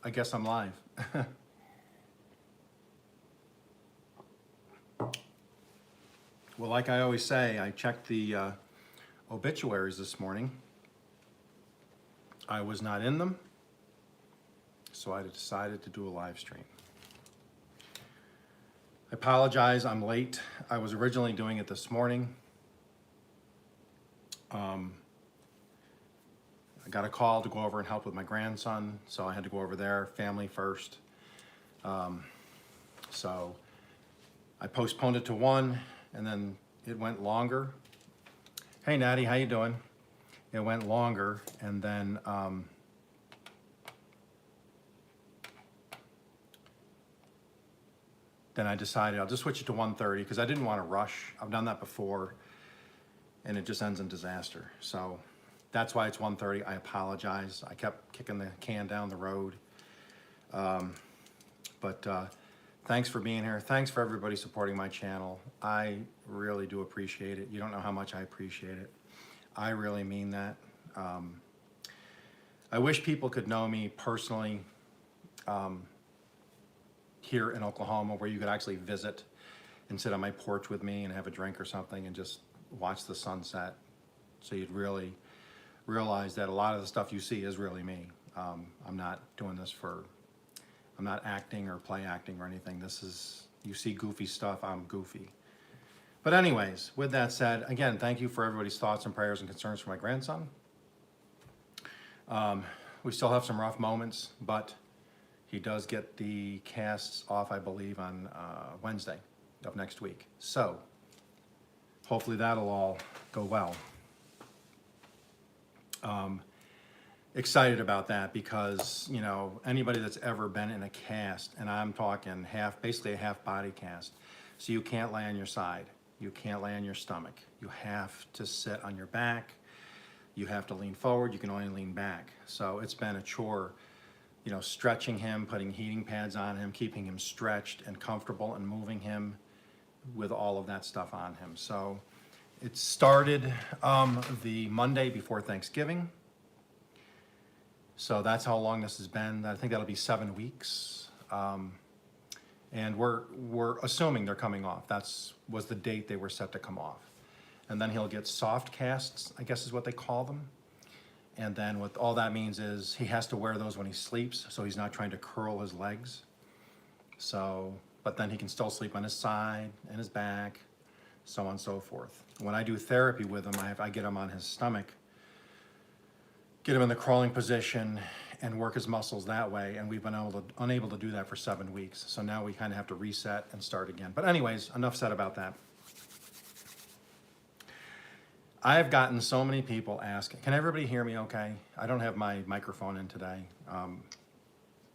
I guess I'm live. Well, like I always say, I checked the obituaries this morning. I was not in them, so I decided to do a live stream. I apologize, I'm late. I was originally doing it this morning. I got a call to go over and help with my grandson, so I had to go over there, family first. So I postponed it to 1, and then it went longer. Hey Natty, how you doing? It went longer, and then I decided I'll just switch it to 1:30 because I didn't want to rush. I've done that before, and it just ends in disaster. So that's why it's 1:30. I apologize. I kept kicking the can down the road. But thanks for being here. Thanks for everybody supporting my channel. I really do appreciate it. You don't know how much I appreciate it. I really mean that. I wish people could know me personally here in Oklahoma, where you could actually visit and sit on my porch with me and have a drink or something and just watch the sunset. So you'd really realize that a lot of the stuff you see is really me. I'm not doing this I'm not acting or play acting or anything. This is, you see goofy stuff, I'm goofy. But anyways, with that said, again, thank you for everybody's thoughts and prayers and concerns for my grandson. We still have some rough moments, but he does get the casts off, I believe, on Wednesday of next week. So hopefully that'll all go well. Excited about that because, you know, anybody that's ever been in a cast, and I'm talking basically a half body cast, so you can't lay on your side, you can't lay on your stomach, you have to sit on your back, you have to lean forward, you can only lean back. So it's been a chore, you know, stretching him, putting heating pads on him, keeping him stretched and comfortable, and moving him with all of that stuff on him. So it started the Monday before Thanksgiving. So that's how long this has been. I think that'll be 7 weeks. And we're assuming they're coming off. Was the date they were set to come off. And then he'll get soft casts, I guess is what they call them. And then what all that means is he has to wear those when he sleeps, so he's not trying to curl his legs. So, but then he can still sleep on his side and his back, so on and so forth. When I do therapy with him, I get him on his stomach, get him in the crawling position, and work his muscles that way. And we've been unable to do that for 7 weeks. So now we kind of have to reset and start again. But anyways, enough said about that. I have gotten so many people asking, can everybody hear me okay? I don't have my microphone in today.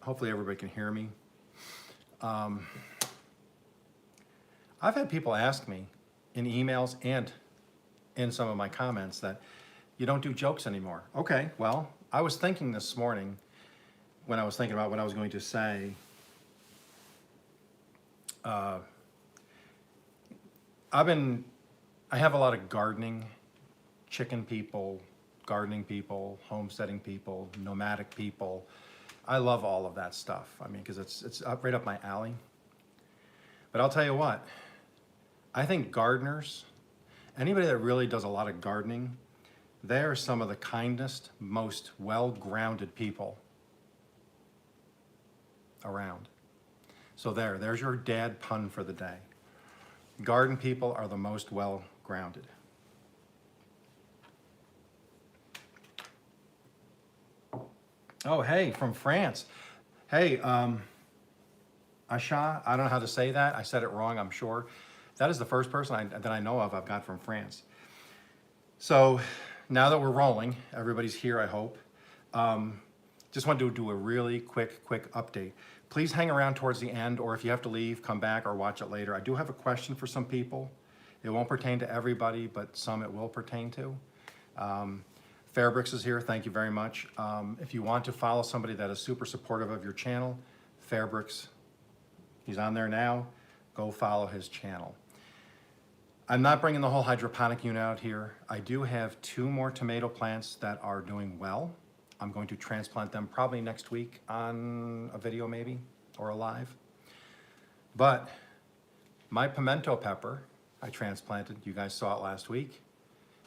Hopefully everybody can hear me. I've had people ask me in emails and in some of my comments that you don't do jokes anymore. Okay, well, I was thinking this morning when I was thinking about what I was going to say. I have a lot of gardening, chicken people, gardening people, homesteading people, nomadic people. I love all of that stuff. I mean, because it's right up my alley. But I'll tell you what, I think gardeners, anybody that really does a lot of gardening, they are some of the kindest, most well-grounded people around. So there's your dad pun for the day. Garden people are the most well-grounded. Oh, hey, from France. Hey, Asha, I don't know how to say that. I said it wrong, I'm sure. That is the first person that I know of I've got from France. So now that we're rolling, everybody's here, I hope. Just wanted to do a really quick update. Please hang around towards the end, or if you have to leave, come back or watch it later. I do have a question for some people. It won't pertain to everybody, but some it will pertain to. Fairbricks is here, thank you very much. If you want to follow somebody that is super supportive of your channel, Fairbricks, he's on there now, go follow his channel. I'm not bringing the whole hydroponic unit out here. I do have 2 more tomato plants that are doing well. I'm going to transplant them probably next week on a video maybe, or a live. But my pimento pepper I transplanted, you guys saw it last week,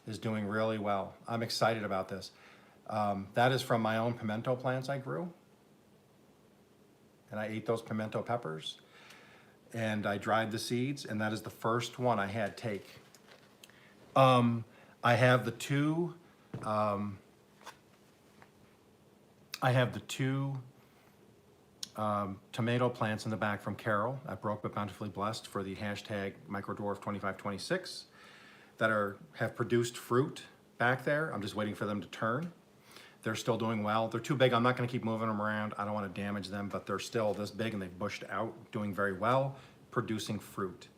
is doing really well. I'm excited about this. That is from my own pimento plants I grew. And I ate those pimento peppers. And I dried the seeds, and that is the first one I had take. I have the two tomato plants in the back from Carol at Broke But Bountifully Blessed for the hashtag Microdwarf 2526 that have produced fruit back there. I'm just waiting for them to turn. They're still doing well. They're too big. I'm not going to keep moving them around. I don't want to damage them, but they're still this big and they've bushed out, doing very well, producing fruit.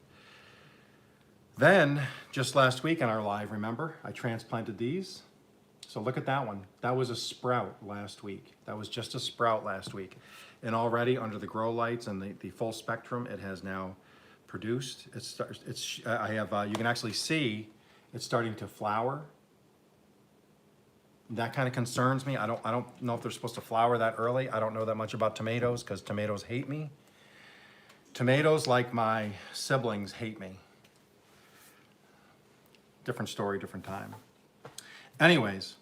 Then, just last week in our live, remember, I transplanted these. So look at that one. That was a sprout last week. That was just a sprout last week. And already under the grow lights and the full spectrum, it has now produced. You can actually see it's starting to flower. That kind of concerns me. I don't know if they're supposed to flower that early. I don't know that much about tomatoes because tomatoes hate me. Tomatoes, like my siblings, hate me. Different story, different time. Anyways,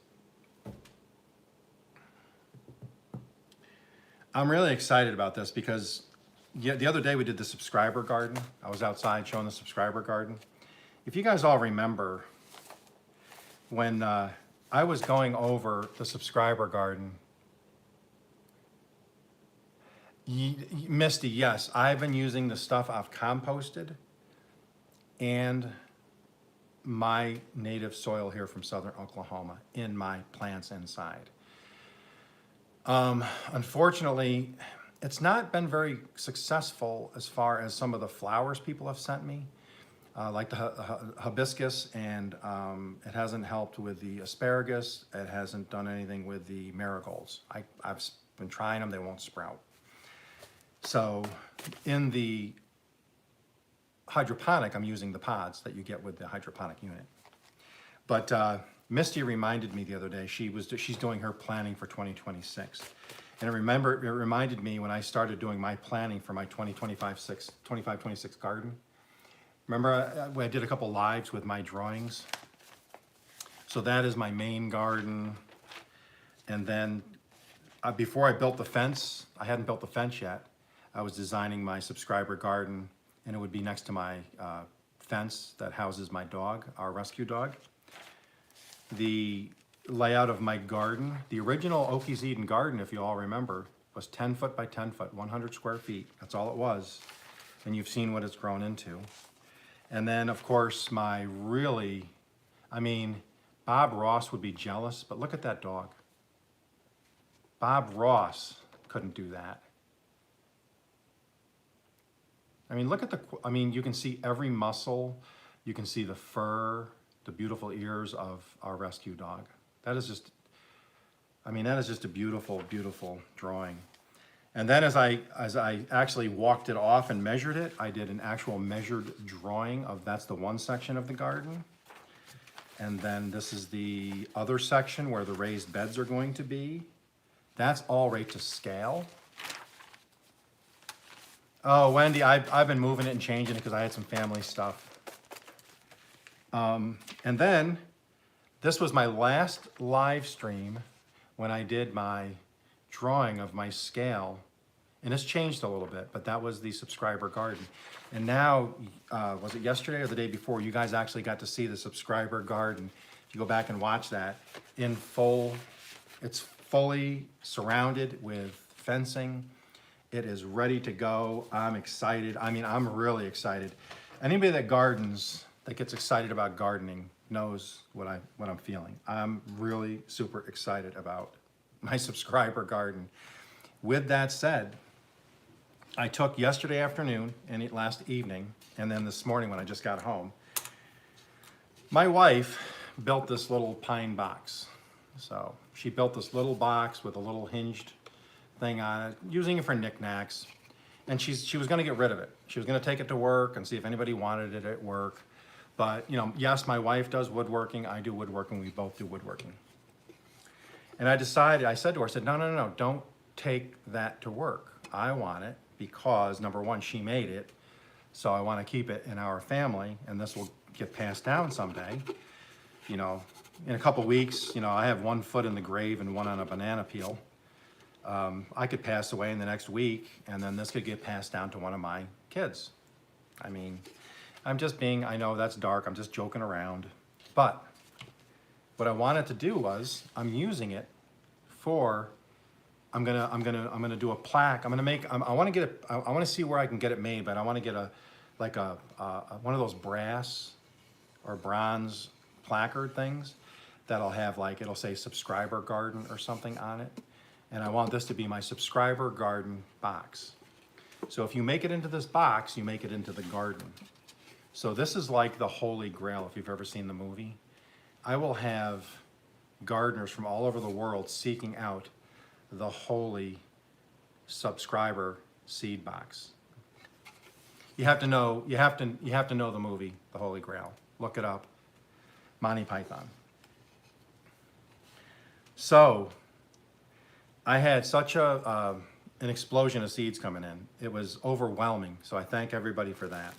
I'm really excited about this because the other day we did the subscriber garden. I was outside showing the subscriber garden. If you guys all remember, when I was going over the subscriber garden, Misty, yes, I've been using the stuff I've composted and my native soil here from southern Oklahoma in my plants inside. Unfortunately, it's not been very successful as far as some of the flowers people have sent me, like the hibiscus, and it hasn't helped with the asparagus. It hasn't done anything with the marigolds. I've been trying them, they won't sprout. So in the hydroponic, I'm using the pods that you get with the hydroponic unit. But Misty reminded me the other day, she's doing her planning for 2026. And it reminded me when I started doing my planning for my 25-26 garden. Remember I did a couple lives with my drawings? So that is my main garden. And then before I built the fence, I hadn't built the fence yet, I was designing my subscriber garden, and it would be next to my fence that houses my dog, our rescue dog. The layout of my garden, the original Okies Eden garden, if you all remember, was 10 foot by 10 foot, 100 square feet. That's all it was. And you've seen what it's grown into. And then, of course, Bob Ross would be jealous, but look at that dog. Bob Ross couldn't do that. Look at you can see every muscle, you can see the fur, the beautiful ears of our rescue dog. That is just a beautiful, beautiful drawing. And then as I actually walked it off and measured it, I did an actual measured drawing of, that's the one section of the garden. And then this is the other section where the raised beds are going to be. That's all right to scale. Oh, Wendy, I've been moving it and changing it because I had some family stuff. And then this was my last live stream when I did my drawing of my scale, and it's changed a little bit, but that was the subscriber garden. And now, was it yesterday or the day before, you guys actually got to see the subscriber garden. If you go back and watch that in full, it's fully surrounded with fencing. It is ready to go. I'm excited. I'm really excited. Anybody that gardens, that gets excited about gardening, knows what I'm feeling. I'm really super excited about my subscriber garden. With that said, I took yesterday afternoon and last evening, and then this morning when I just got home, my wife built this little pine box. So she built this little box with a little hinged thing on it, using it for knickknacks. And she was gonna get rid of it. She was gonna take it to work and see if anybody wanted it at work. But yes, my wife does woodworking, I do woodworking, we both do woodworking. And I decided, I said to her, I said, no, no, no, no, don't take that to work. I want it because, number one, she made it, so I want to keep it in our family, and this will get passed down someday. You know, in a couple weeks, you know, I have one foot in the grave and one on a banana peel. I could pass away in the next week, and then this could get passed down to one of my kids. I mean, I'm just being, I know that's dark, I'm just joking around, but what I wanted to do was, I'm using it for, I'm gonna do a plaque. I'm gonna make, I want to get it, I want to see where I can get it made, but I want to get one of those brass or bronze placard things that'll have like, it'll say subscriber garden or something on it. And I want this to be my subscriber garden box. So if you make it into this box, you make it into the garden. So this is like the Holy Grail, if you've ever seen the movie. I will have gardeners from all over the world seeking out the holy subscriber seed box. You have to know, you have to know the movie, The Holy Grail. Look it up, Monty Python. So I had such an explosion of seeds coming in. It was overwhelming, so I thank everybody for that.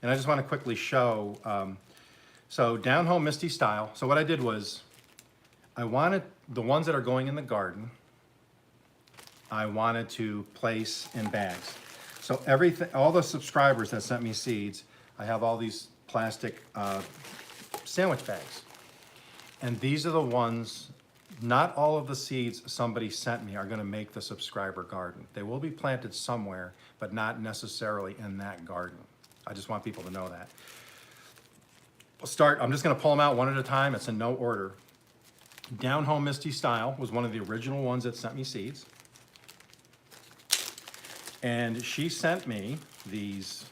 And I just want to quickly show, so down home Misty style. So what I did was, I wanted the ones that are going in the garden, I wanted to place in bags. So everything, all the subscribers that sent me seeds, I have all these plastic sandwich bags. And these are the ones, not all of the seeds somebody sent me are gonna make the subscriber garden. They will be planted somewhere, but not necessarily in that garden. I just want people to know that. We'll start, I'm just gonna pull them out one at a time. It's in no order. Down Home Misty Style was one of the original ones that sent me seeds. And she sent me these,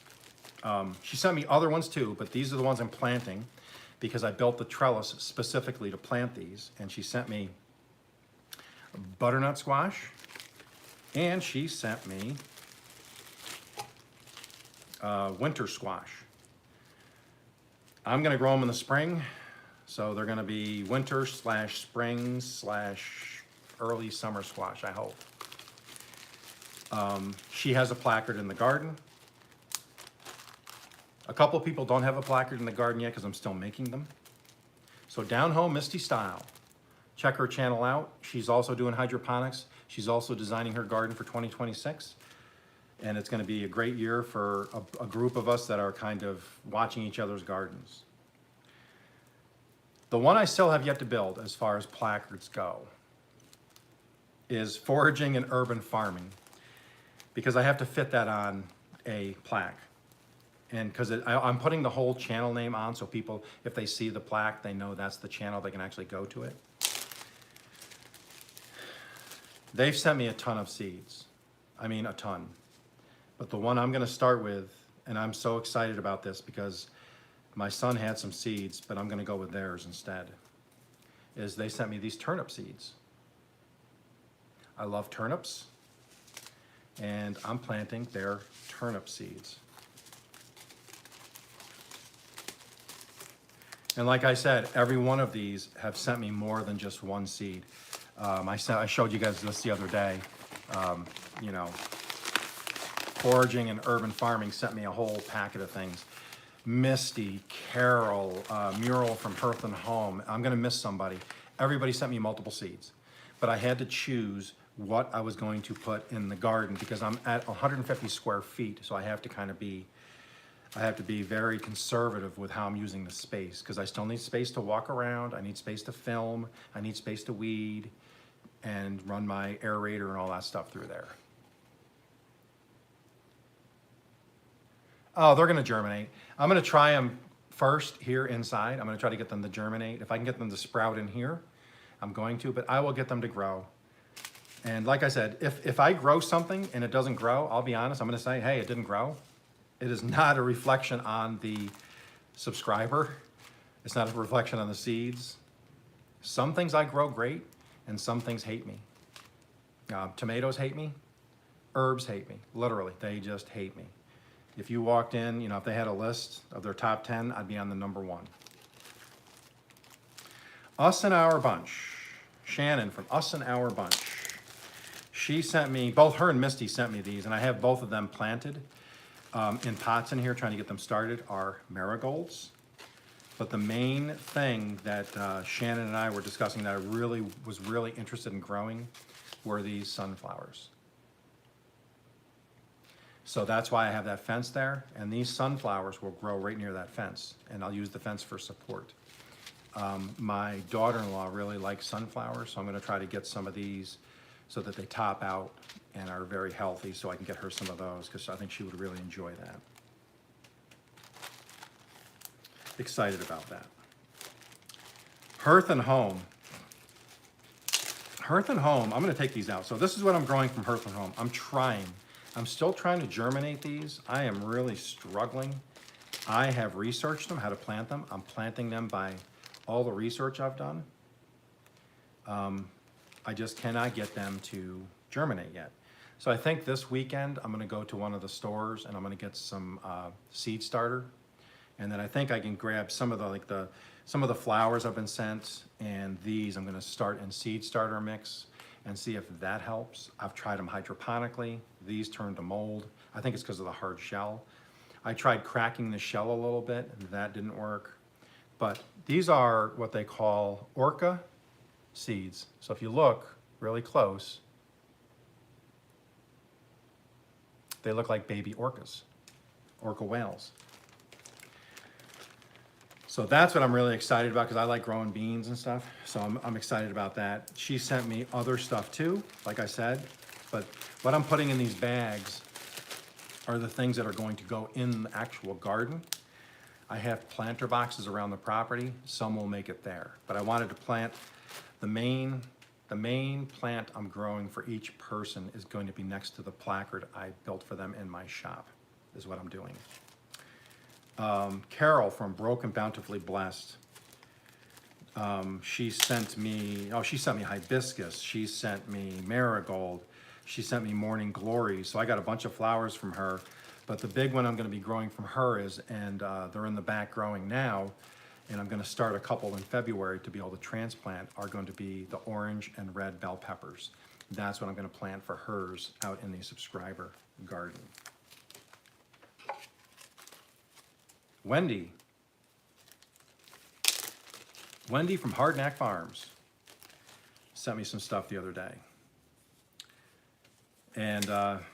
she sent me other ones too, but these are the ones I'm planting because I built the trellis specifically to plant these. And she sent me butternut squash, and she sent me winter squash. I'm gonna grow them in the spring, so they're gonna be winter / spring / early summer squash, I hope. She has a placard in the garden. A couple people don't have a placard in the garden yet because I'm still making them. So Down Home Misty Style. Check her channel out. She's also doing hydroponics. She's also designing her garden for 2026. And it's going to be a great year for a group of us that are kind of watching each other's gardens. The one I still have yet to build as far as placards go is foraging and urban farming, because I have to fit that on a plaque. And because I'm putting the whole channel name on, so people, if they see the plaque, they know that's the channel, they can actually go to it. They've sent me a ton of seeds. I mean, a ton. But the one I'm gonna start with, and I'm so excited about this because my son had some seeds, but I'm gonna go with theirs instead, is they sent me these turnip seeds. I love turnips, and I'm planting their turnip seeds. And like I said, every one of these have sent me more than just one seed. I showed you guys this the other day. You know, Foraging and Urban Farming sent me a whole packet of things. Misty, Carol, Mural from Hearth and Home. I'm gonna miss somebody. Everybody sent me multiple seeds. But I had to choose what I was going to put in the garden because I'm at 150 square feet, so I have to kind of be, I have to be very conservative with how I'm using the space because I still need space to walk around, I need space to film, I need space to weed and run my aerator and all that stuff through there. Oh, they're gonna germinate. I'm gonna try them first here inside. I'm gonna try to get them to germinate. If I can get them to sprout in here, I'm going to, but I will get them to grow. And like I said, if I grow something and it doesn't grow, I'll be honest, I'm gonna say, hey, it didn't grow. It is not a reflection on the subscriber. It's not a reflection on the seeds. Some things I grow great and some things hate me. Tomatoes hate me, herbs hate me, literally, they just hate me. If you walked in, you know, if they had a list of their top 10, I'd be on the #1. Us and Our Bunch. Shannon from Us and Our Bunch. She sent me, both her and Misty sent me these, and I have both of them planted in pots in here, trying to get them started, are marigolds. But the main thing that Shannon and I were discussing that I was really interested in growing were these sunflowers. So that's why I have that fence there, and these sunflowers will grow right near that fence, and I'll use the fence for support. My daughter-in-law really likes sunflowers, so I'm gonna try to get some of these so that they top out and are very healthy, so I can get her some of those, because I think she would really enjoy that. Excited about that. Hearth and Home. Hearth and Home, I'm gonna take these out. So this is what I'm growing from Hearth and Home. I'm still trying to germinate these. I am really struggling. I have researched them, how to plant them. I'm planting them by all the research I've done. I just cannot get them to germinate yet. So I think this weekend I'm gonna go to one of the stores and I'm gonna get some seed starter. And then I think I can grab some of the flowers I've been sent, and these I'm gonna start in seed starter mix and see if that helps. I've tried them hydroponically. These turned to mold. I think it's because of the hard shell. I tried cracking the shell a little bit, and that didn't work. But these are what they call orca seeds. So if you look really close, they look like baby orcas, orca whales. So that's what I'm really excited about, because I like growing beans and stuff. So I'm excited about that. She sent me other stuff too, like I said. But what I'm putting in these bags are the things that are going to go in the actual garden. I have planter boxes around the property. Some will make it there. But I wanted to plant the main plant I'm growing for each person is going to be next to the placard I built for them in my shop, is what I'm doing. Carol from Broken Bountifully Blessed. She sent me hibiscus. She sent me marigold. She sent me morning glory. So I got a bunch of flowers from her. But the big one I'm going to be growing from her is, and they're in the back growing now, and I'm going to start a couple in February to be able to transplant, are going to be the orange and red bell peppers. That's what I'm going to plant for hers out in the subscriber garden. Wendy from Hard Knack Farms sent me some stuff the other day. And I'm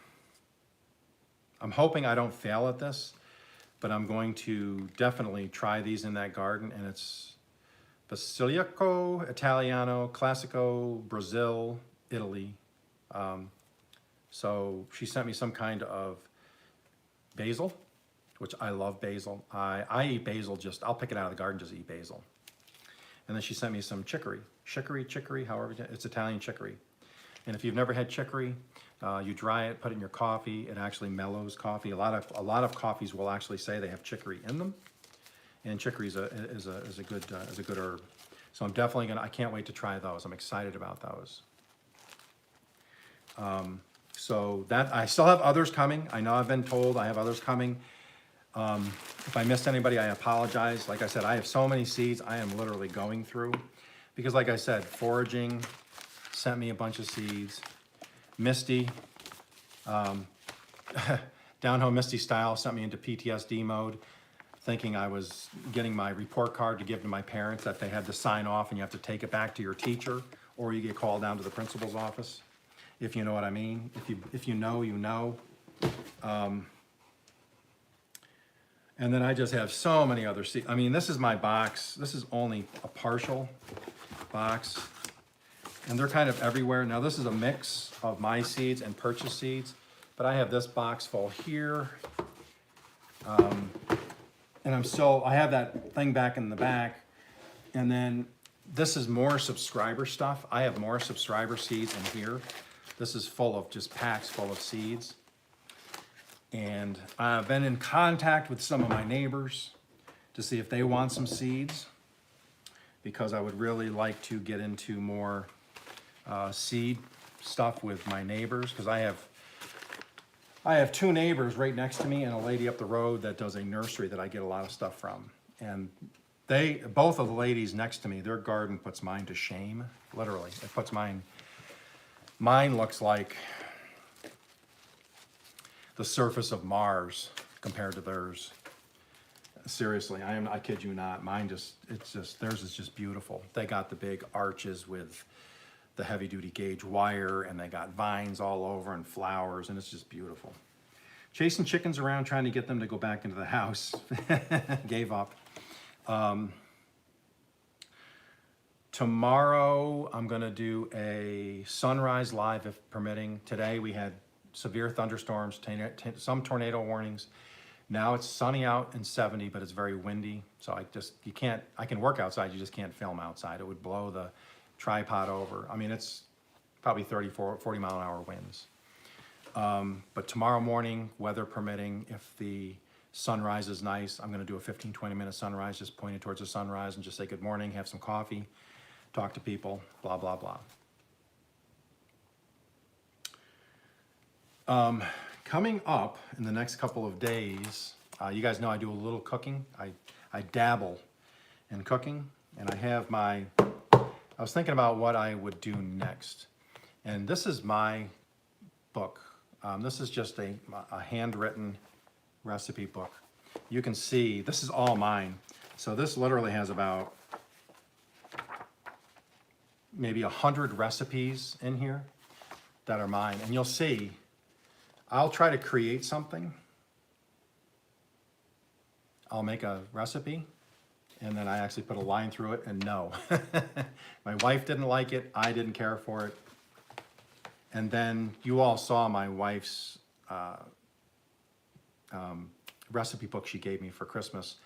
hoping I don't fail at this, but I'm going to definitely try these in that garden. And it's Basilico Italiano, Classico, Brazil, Italy. So she sent me some kind of basil, which I love basil. I eat basil I'll pick it out of the garden, just eat basil. And then she sent me some chicory, however, it's Italian chicory. And if you've never had chicory, you dry it, put it in your coffee. It actually mellows coffee. A lot of coffees will actually say they have chicory in them, and chicory is a good herb. So I'm definitely I can't wait to try those. I'm excited about those. So that I still have others coming. I know I've been told I have others coming. If I missed anybody, I apologize. Like I said, I have so many seeds I am literally going through, because like I said, foraging sent me a bunch of seeds. Misty, Down Home Misty Style sent me into PTSD mode, thinking I was getting my report card to give to my parents that they had to sign off and you have to take it back to your teacher, or you get called down to the principal's office, if you know what I mean. If you know, you know. And then I just have so many other seeds. I mean, this is my box. This is only a partial box, and they're kind of everywhere. Now this is a mix of my seeds and purchase seeds, but I have this box full here. And I have that thing back in the back. And then this is more subscriber stuff. I have more subscriber seeds in here. This is full of just packs full of seeds. And I've been in contact with some of my neighbors to see if they want some seeds, because I would really like to get into more seed stuff with my neighbors, because I have two neighbors right next to me and a lady up the road that does a nursery that I get a lot of stuff from. And both of the ladies next to me, their garden puts mine to shame, literally. It puts mine looks like the surface of Mars compared to theirs. Seriously, I kid you not. Theirs is just beautiful. They got the big arches with the heavy duty gauge wire, and they got vines all over and flowers, and it's just beautiful. Chasing chickens around, trying to get them to go back into the house. Gave up. Tomorrow, I'm gonna do a sunrise live if permitting. Today we had severe thunderstorms, some tornado warnings. Now it's sunny out and 70, but it's very windy. So I can work outside, you just can't film outside. It would blow the tripod over. I mean, it's probably 40 mile an hour winds. But tomorrow morning, weather permitting, if the sunrise is nice, I'm gonna do a 15-20 minute sunrise, just pointing towards the sunrise and just say good morning, have some coffee, talk to people, blah, blah, blah. Coming up in the next couple of days, you guys know I do a little cooking. I dabble in cooking, and I was thinking about what I would do next. And this is my book. This is just a handwritten recipe book. You can see, this is all mine. So this literally has about maybe 100 recipes in here that are mine. And you'll see, I'll try to create something. I'll make a recipe, and then I actually put a line through it, and no. My wife didn't like it, I didn't care for it. And then you all saw my wife's recipe book she gave me for Christmas,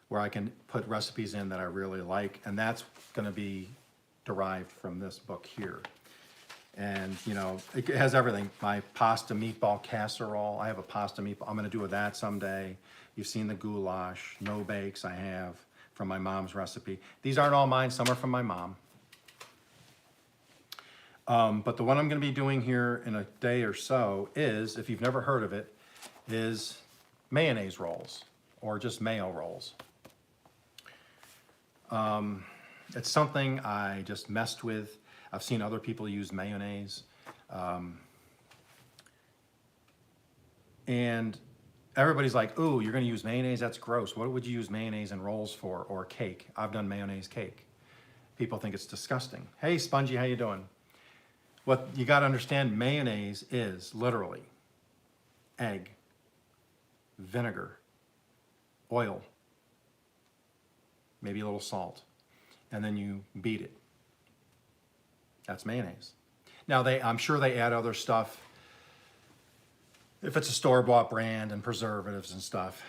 where I can put recipes in that I really like, and that's gonna be derived from this book here. And you know, it has everything. My pasta meatball casserole, I have a pasta meatball, I'm gonna do that someday. You've seen the goulash, no bakes I have from my mom's recipe. These aren't all mine, some are from my mom. But the one I'm gonna be doing here in a day or so is, if you've never heard of it, is mayonnaise rolls, or just mayo rolls. It's something I just messed with. I've seen other people use mayonnaise. And everybody's like, ooh, you're gonna use mayonnaise? That's gross. What would you use mayonnaise in rolls for, or cake? I've done mayonnaise cake. People think it's disgusting. Hey, Spongy, how you doing? What you gotta understand, mayonnaise is literally egg, vinegar, oil, maybe a little salt, and then you beat it. That's mayonnaise. Now I'm sure they add other stuff if it's a store-bought brand and preservatives and stuff.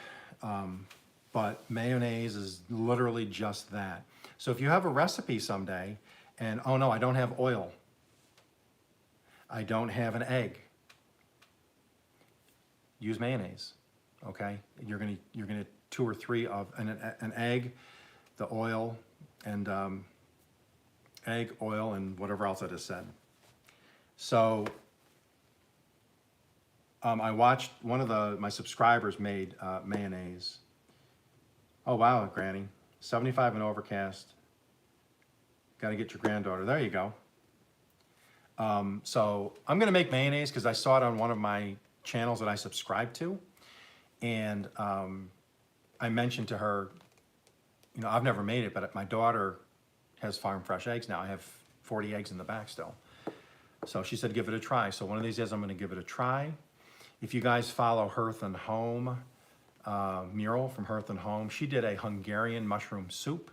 But mayonnaise is literally just that. So if you have a recipe someday and, oh no, I don't have oil, I don't have an egg, use mayonnaise, okay? You're gonna 2 or 3 of an egg, the oil, and egg, oil, and whatever else I just said. So I watched one of my subscribers made mayonnaise. Oh wow, Granny, 75 and overcast. Got to get your granddaughter. There you go. So I'm gonna make mayonnaise because I saw it on one of my channels that I subscribe to, and I mentioned to her, you know, I've never made it, but my daughter has farm fresh eggs now. I have 40 eggs in the back still. So she said, give it a try. So one of these days I'm gonna give it a try. If you guys follow Hearth and Home, Mural from Hearth and Home, she did a Hungarian mushroom soup.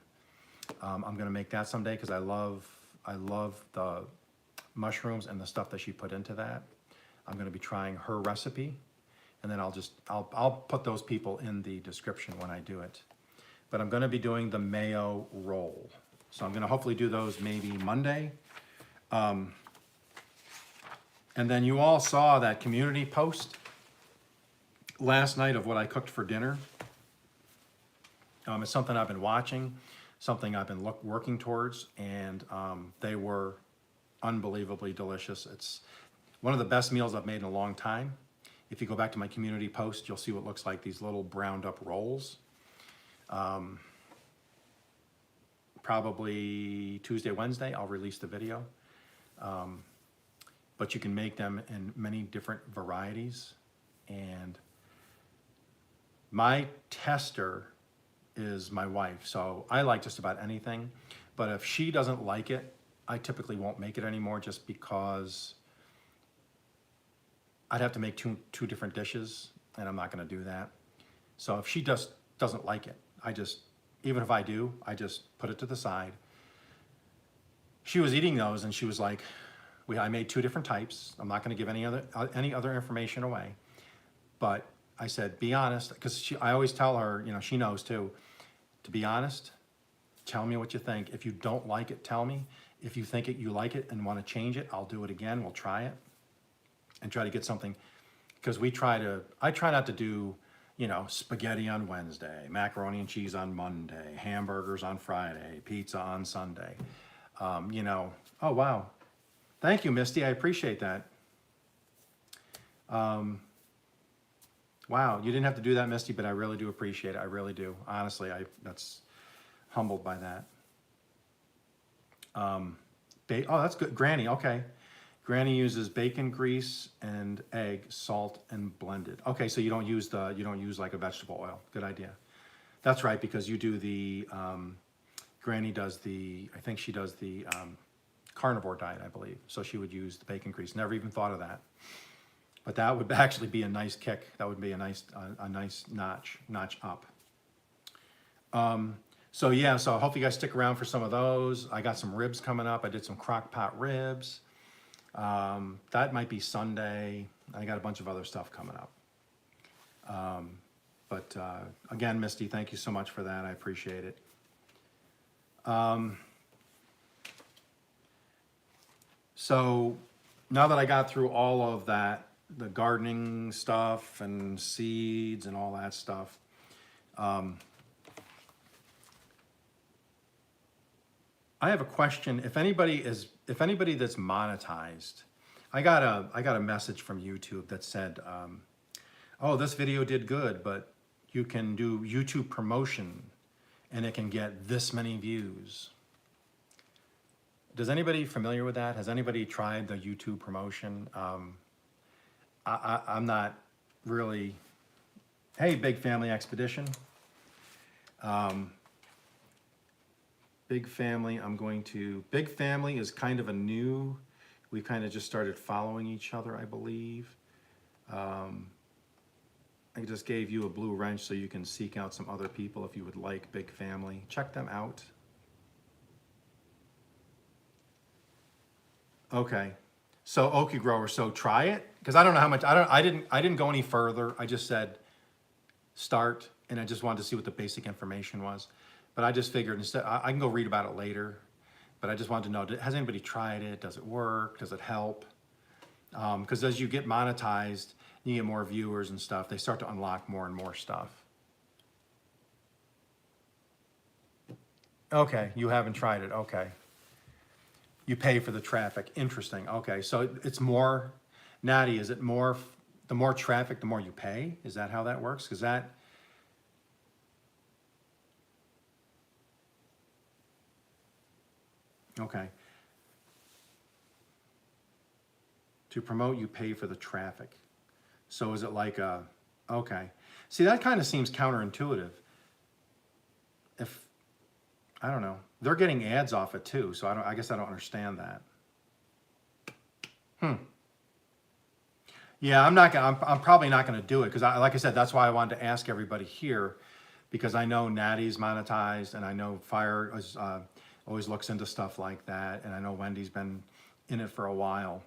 I'm gonna make that someday because I love the mushrooms and the stuff that she put into that. I'm gonna be trying her recipe, and then I'll put those people in the description when I do it. But I'm gonna be doing the mayo roll. So I'm gonna hopefully do those maybe Monday. And then you all saw that community post last night of what I cooked for dinner. It's something I've been watching, something I've been working towards, and they were unbelievably delicious. It's one of the best meals I've made in a long time. If you go back to my community post, you'll see what looks like these little browned up rolls. probably Tuesday, Wednesday, I'll release the video. But you can make them in many different varieties. And my tester is my wife, so I like just about anything. But if she doesn't like it, I typically won't make it anymore, just because I'd have to make two different dishes, and I'm not going to do that. So if she just doesn't like it, even if I do, I just put it to the side. She was eating those, and she was like, I made 2 different types. I'm not going to give any other information away. But I said, be honest, because I always tell her, she knows too, to be honest. Tell me what you think. If you don't like it, tell me. If you think you like it and want to change it, I'll do it again. We'll try it and try to get something. Because I try not to do, spaghetti on Wednesday, macaroni and cheese on Monday, hamburgers on Friday, pizza on Sunday. Oh, wow. Thank you, Misty. I appreciate that. Wow, you didn't have to do that, Misty, but I really do appreciate it. I really do. Honestly, that's humbled by that. Oh, that's good. Granny, okay. Granny uses bacon grease and egg, salt, and blended. Okay, so you don't use like a vegetable oil. Good idea. That's right, because you do the Granny does I think she does the carnivore diet, I believe. So she would use the bacon grease. Never even thought of that. But that would actually be a nice kick. That would be a nice notch up. So yeah, so I hope you guys stick around for some of those. I got some ribs coming up. I did some crock pot ribs. That might be Sunday. I got a bunch of other stuff coming up. But again, Misty, thank you so much for that. I appreciate it. So now that I got through all of that, the gardening stuff and seeds and all that stuff, I have a question. If anybody that's monetized, I got a message from YouTube that said, oh, this video did good, but you can do YouTube promotion and it can get this many views. Does anybody familiar with that? Has anybody tried the YouTube promotion? I'm not really. Hey, Big Family Expedition. Big Family, Big Family is kind of a new, we kind of just started following each other, I believe. I just gave you a blue wrench so you can seek out some other people if you would like Big Family. Check them out. Okay, so Okie Grower, so try it, because I don't know how much, I didn't go any further. I just said start, and I just wanted to see what the basic information was. But I just figured instead, I can go read about it later, but I just wanted to know, has anybody tried it? Does it work? Does it help? Because as you get monetized, you get more viewers and stuff, they start to unlock more and more stuff. Okay, you haven't tried it, okay. You pay for the traffic, interesting, okay. So it's more, Natty, is it more, the more traffic, the more you pay? Is that how that works? Because that, okay. To promote, you pay for the traffic. So is it like a, okay. See, that kind of seems counterintuitive. If, I don't know. They're getting ads off it too, so I guess I don't understand that. Yeah, I'm probably not gonna do it, because like I said, that's why I wanted to ask everybody here, because I know Natty's monetized, and I know Fire is, always looks into stuff like that, and I know Wendy's been in it for a while,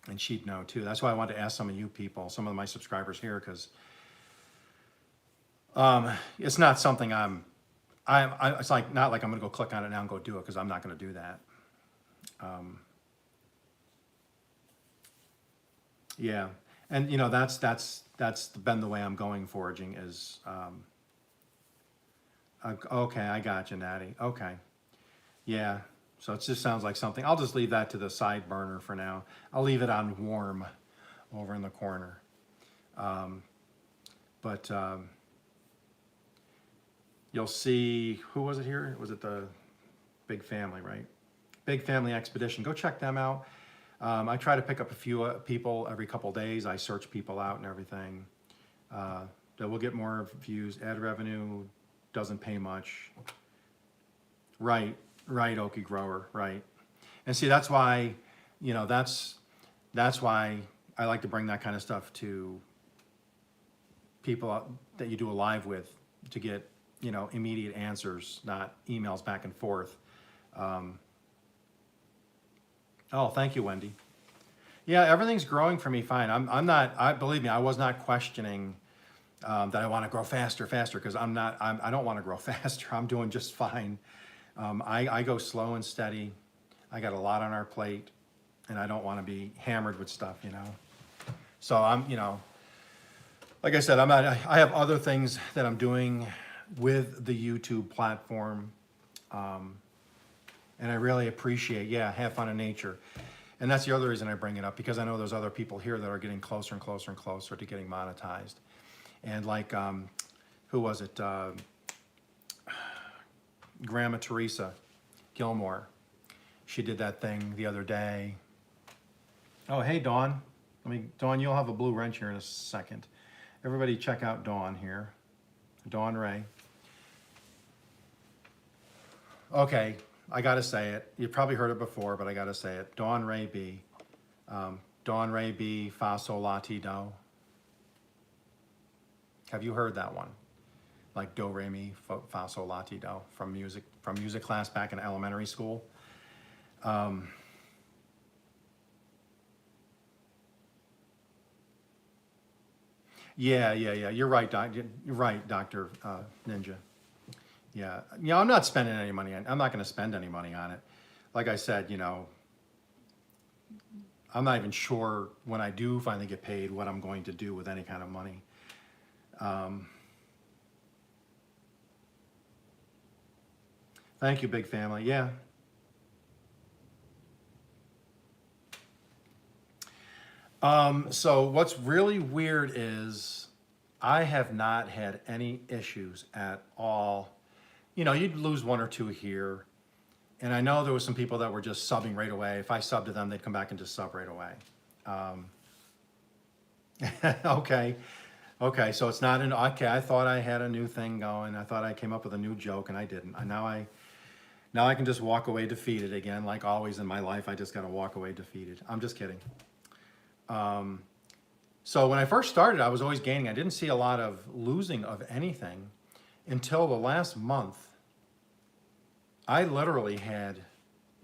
and she'd know too. That's why I wanted to ask some of you people, some of my subscribers here, because it's not something it's like not like I'm gonna go click on it now and go do it, because I'm not gonna do that. Yeah, and that's been the way I'm going foraging is. Okay, I got you, Natty. Okay, yeah. So it just sounds like something. I'll just leave that to the side burner for now. I'll leave it on warm over in the corner. you'll see, who was it here? Was it the Big Family, right? Big Family Expedition. Go check them out. I try to pick up a few people every couple days. I search people out and everything. That will get more views. Ad revenue doesn't pay much. Right, Okie Grower, right. And see, that's why, that's why I like to bring that kind of stuff to people that you do a live with to get, immediate answers, not emails back and forth. Oh, thank you, Wendy. Yeah, everything's growing for me fine. Believe me, I was not questioning that I want to grow faster, because I don't want to grow faster. I'm doing just fine. I go slow and steady. I got a lot on our plate, and I don't want to be hammered with stuff, So I'm, like I said, I have other things that I'm doing with the YouTube platform. And I really appreciate, have fun in nature. And that's the other reason I bring it up, because I know there's other people here that are getting closer and closer and closer to getting monetized. And like, who was it? Grandma Teresa Gilmore. She did that thing the other day. Oh, hey, Dawn. Dawn, you'll have a blue wrench here in a second. Everybody check out Dawn here. Dawn Ray. Okay, I gotta say it. You've probably heard it before, but I gotta say it. Dawn Ray B. Dawn Ray B. Fa Sol La Ti Do. Have you heard that one? Like Do Re Mi Fa Sol La Ti Do from music class back in elementary school. Yeah. You're right, You're right, Dr. Ninja. Yeah. I'm not spending any money on. I'm not going to spend any money on it. Like I said, I'm not even sure when I do finally get paid what I'm going to do with any kind of money. Thank you, Big Family. Yeah. So what's really weird is I have not had any issues at all. You'd lose one or two here. And I know there was some people that were just subbing right away. If I subbed to them, they'd come back and just sub right away. Okay, so it's not okay, I thought I had a new thing going. I thought I came up with a new joke, and I didn't. Now I can just walk away defeated again. Like always in my life, I just got to walk away defeated. I'm just kidding. So when I first started, I was always gaining. I didn't see a lot of losing of anything until the last month. I literally had,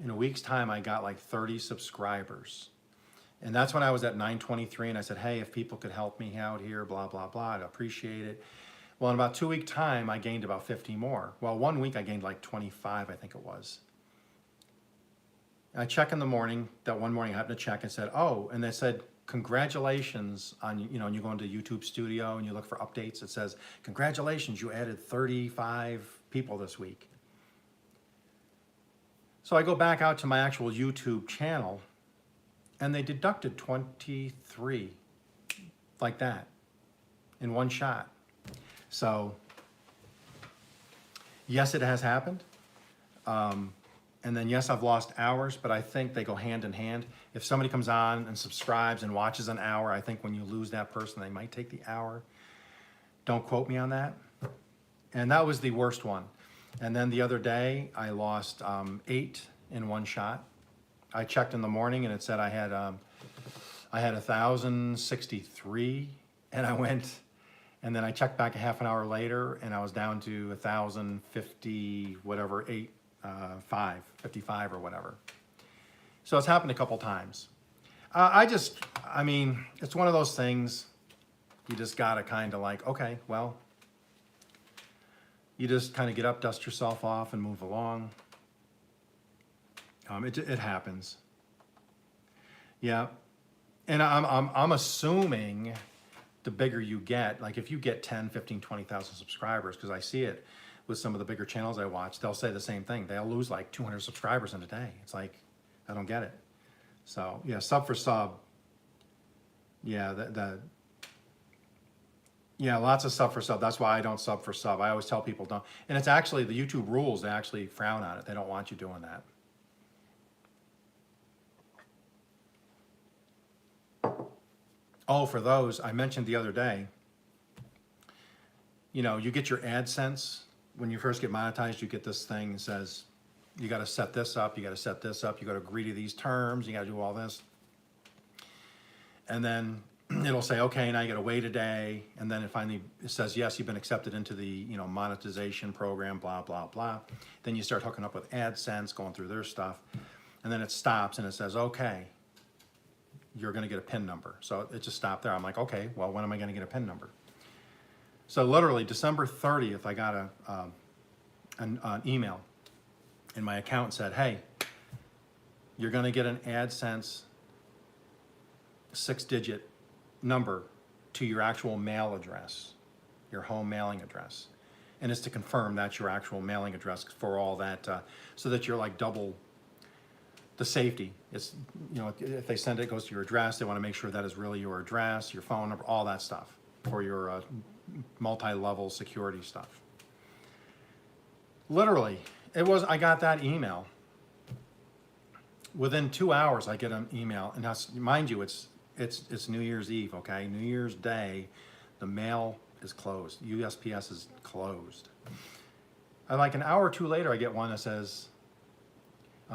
in a week's time, I got like 30 subscribers. And that's when I was at 923, and I said, hey, if people could help me out here, blah, blah, blah, I'd appreciate it. Well, in about 2 week time, I gained about 50 more. Well, 1 week I gained like 25, I think it was. I check in the morning, that one morning I happened to check and said, oh, and they said, congratulations on, and you go into YouTube Studio and you look for updates. It says, congratulations, you added 35 people this week. So I go back out to my actual YouTube channel, and they deducted 23 like that in one shot. So yes, it has happened. And then yes, I've lost hours, but I think they go hand in hand. If somebody comes on and subscribes and watches an hour, I think when you lose that person, they might take the hour. Don't quote me on that. And that was the worst one. And then the other day, I lost 8 in one shot. I checked in the morning and it said I had 1,063, and I went, and then I checked back a half an hour later, and I was down to 1,050, whatever, 55 or whatever. So it's happened a couple times. It's one of those things. You just gotta kind of like, okay, well, you just kind of get up, dust yourself off, and move along. It happens. Yeah, and I'm assuming the bigger you get, like if you get 10, 15, 20,000 subscribers, because I see it with some of the bigger channels I watch, they'll say the same thing. They'll lose like 200 subscribers in a day. It's like, I don't get it. So yeah, sub for sub. Yeah, Yeah, lots of sub for sub. That's why I don't sub for sub. I always tell people don't. And it's actually the YouTube rules, they actually frown on it. They don't want you doing that. Oh, for those, I mentioned the other day, you know, you get your AdSense. When you first get monetized, you get this thing that says, you got to set this up, you got to set this up, you got to agree to these terms, you got to do all this. And then it'll say, okay, now you got to wait a day. And then it says, yes, you've been accepted into the, you know, monetization program, blah, blah, blah. Then you start hooking up with AdSense, going through their stuff. And then it stops and it says, okay, you're going to get a PIN number. So it just stopped there. I'm like, okay, well, when am I going to get a PIN number? So literally December 30th, I got an email, and my accountant said, hey, you're going to get an AdSense 6-digit number to your actual mail address, your home mailing address. And it's to confirm that's your actual mailing address for all that, so that you're like double the safety. It's, you know, if they send it, it goes to your address, they want to make sure that is really your address, your phone number, all that stuff for your multi-level security stuff. Literally, I got that email. Within 2 hours, I get an email, and that's, mind you, it's New Year's Eve, okay? New Year's Day, the mail is closed. USPS is closed. And like an hour or two later, I get one that says,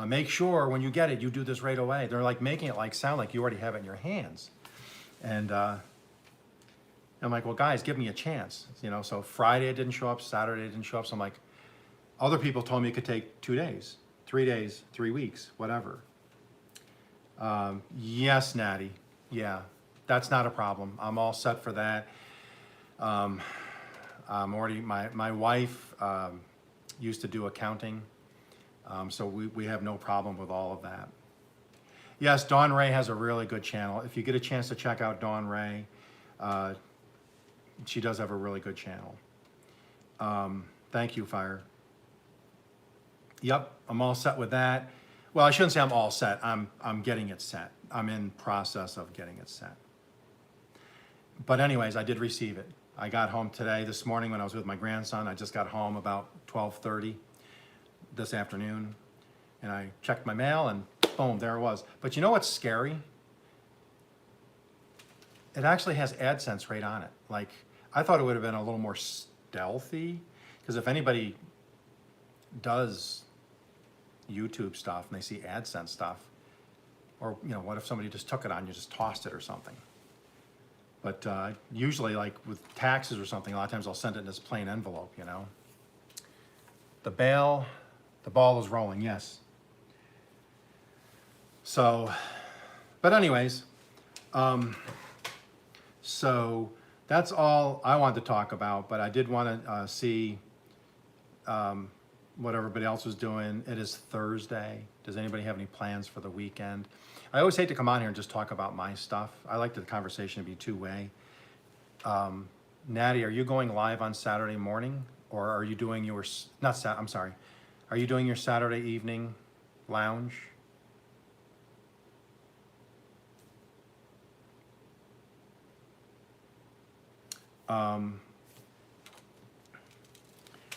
make sure when you get it, you do this right away. They're like making it like sound like you already have it in your hands. And I'm like, well, guys, give me a chance. You know, so Friday it didn't show up, Saturday it didn't show up. So I'm like, other people told me it could take 2 days, 3 days, 3 weeks, whatever. Yes, Natty. Yeah, that's not a problem. I'm all set for that. I'm already, my wife used to do accounting. So we have no problem with all of that. Yes, Dawn Ray has a really good channel. If you get a chance to check out Dawn Ray, she does have a really good channel. Thank you, Fire. Yep, I'm all set with that. Well, I shouldn't say I'm all set. I'm getting it set. I'm in process of getting it set. But anyways, I did receive it. I got home today, this morning when I was with my grandson. I just got home about 12:30 this afternoon, and I checked my mail, and boom, there it was. But you know what's scary? It actually has AdSense right on it. Like, I thought it would have been a little more stealthy, because if anybody does YouTube stuff and they see AdSense stuff, or, you know, what if somebody just took it on you, just tossed it or something? But usually, like with taxes or something, a lot of times I'll send it in this plain envelope, you know. The ball is rolling, yes. So, but anyways, so that's all I wanted to talk about, but I did want to see what everybody else was doing. It is Thursday. Does anybody have any plans for the weekend? I always hate to come on here and just talk about my stuff. I like the conversation to be two-way. Natty, are you going live on Saturday morning, or are you doing your, I'm sorry, are you doing your Saturday evening lounge?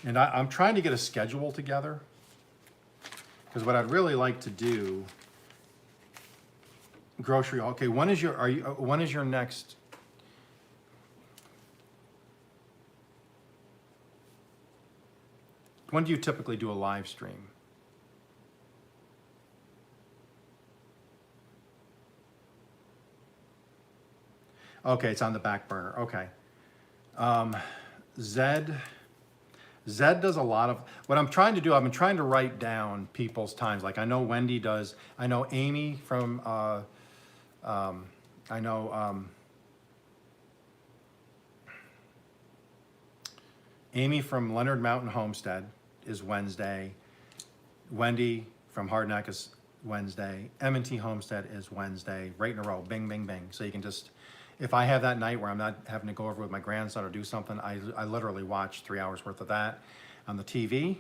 And I'm trying to get a schedule together, because what I'd really like to do, grocery, okay, when is your next, when do you typically do a live stream? Okay, it's on the back burner, okay. Zed does a lot of, what I'm trying to do, I've been trying to write down people's times. Like, I know Wendy does, I know Amy from, Amy from Leonard Mountain Homestead is Wednesday. Wendy from Hard Neck is Wednesday. M&T Homestead is Wednesday, right in a row, bing, bing, bing. So you can just, if I have that night where I'm not having to go over with my grandson or do something, I literally watch 3 hours worth of that on the TV,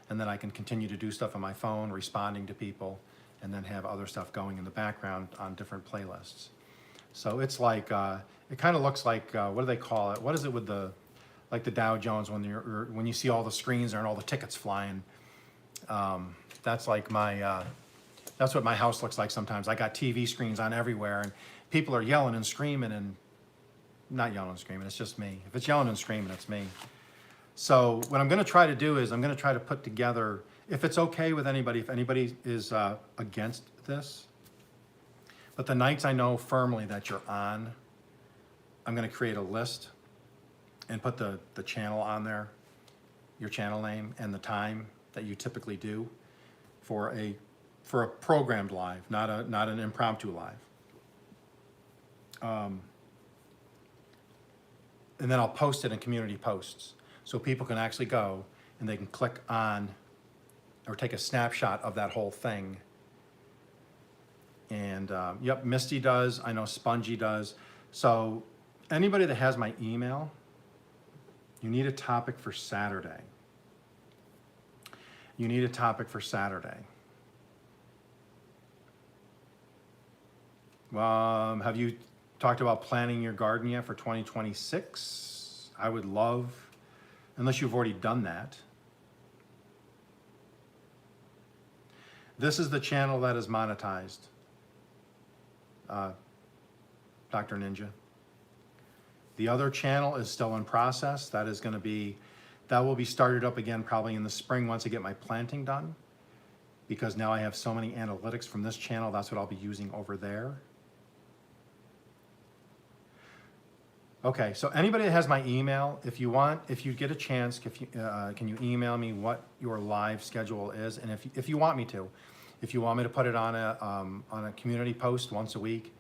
and then I can continue to do stuff on my phone, responding to people, and then have other stuff going in the background on different playlists. So it's like, it kind of looks like, what do they call it? What is it with the, like the Dow Jones when you see all the screens there and all the tickets flying? That's like that's what my house looks like sometimes. I got TV screens on everywhere and people are yelling and screaming and not yelling and screaming, it's just me. If it's yelling and screaming, it's me. So what I'm gonna try to do is I'm gonna try to put together, if it's okay with anybody, if anybody is against this, but the nights I know firmly that you're on, I'm gonna create a list and put the channel on there, your channel name and the time that you typically do for a programmed live, not an impromptu live. And then I'll post it in community posts so people can actually go and they can click on or take a snapshot of that whole thing. And yep, Misty does, I know Spongy does. So anybody that has my email, you need a topic for Saturday. You need a topic for Saturday. Have you talked about planting your garden yet for 2026? I would love, unless you've already done that. This is the channel that is monetized, Dr. Ninja. The other channel is still in process. That will be started up again probably in the spring once I get my planting done, because now I have so many analytics from this channel. That's what I'll be using over there. Okay, so anybody that has my email, if you get a chance, can you email me what your live schedule is? And if you want me to put it on a community post once a week,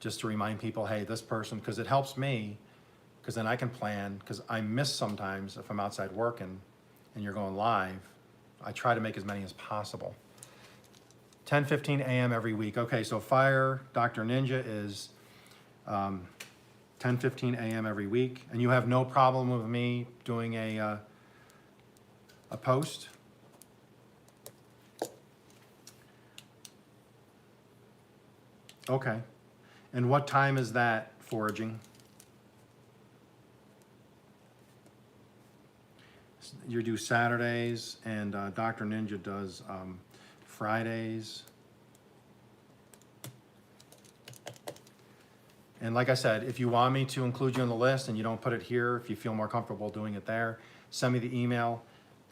just to remind people, hey, this person, because it helps me, because then I can plan, because I miss sometimes if I'm outside working and you're going live, I try to make as many as possible. 10:15 a.m. every week. Okay, so Fire Dr. Ninja is 10:15 a.m. every week, and you have no problem with me doing a post? Okay, and what time is that, foraging? You do Saturdays, and Dr. Ninja does Fridays. And like I said, if you want me to include you on the list and you don't put it here, if you feel more comfortable doing it there, send me the email.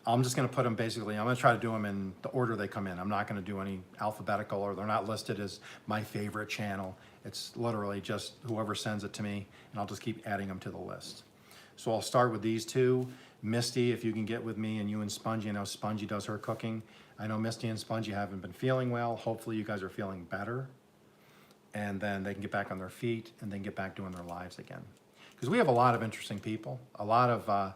I'm just gonna put them basically, I'm gonna try to do them in the order they come in. I'm not gonna do any alphabetical, or they're not listed as my favorite channel. It's literally just whoever sends it to me, and I'll just keep adding them to the list. So I'll start with these two. Misty, if you can get with me, and you and Spongy, I know Spongy does her cooking. I know Misty and Spongy haven't been feeling well. Hopefully you guys are feeling better. And then they can get back on their feet and then get back doing their lives again. Because we have a lot of interesting people, a lot of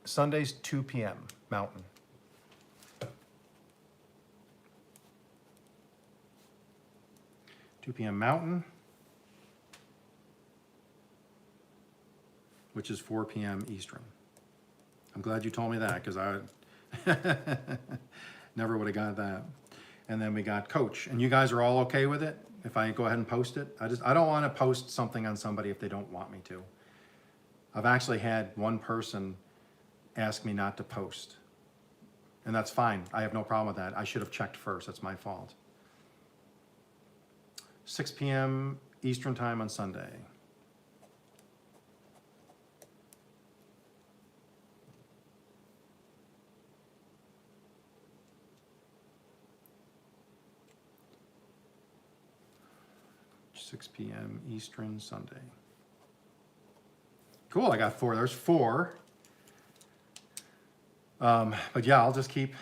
Sundays, 2 p.m. Mountain. Mountain, which is 4 p.m. Eastern. I'm glad you told me that, because I never would have got that. And then we got Coach, and you guys are all okay with it if I go ahead and post it? I don't want to post something on somebody if they don't want me to. I've actually had one person ask me not to post, and that's fine. I have no problem with that. I should have checked first. That's my fault. 6 p.m. Eastern time on Sunday. $6 p.m. Eastern Sunday. Cool, I got 4. There's 4. But yeah, I'll just keep.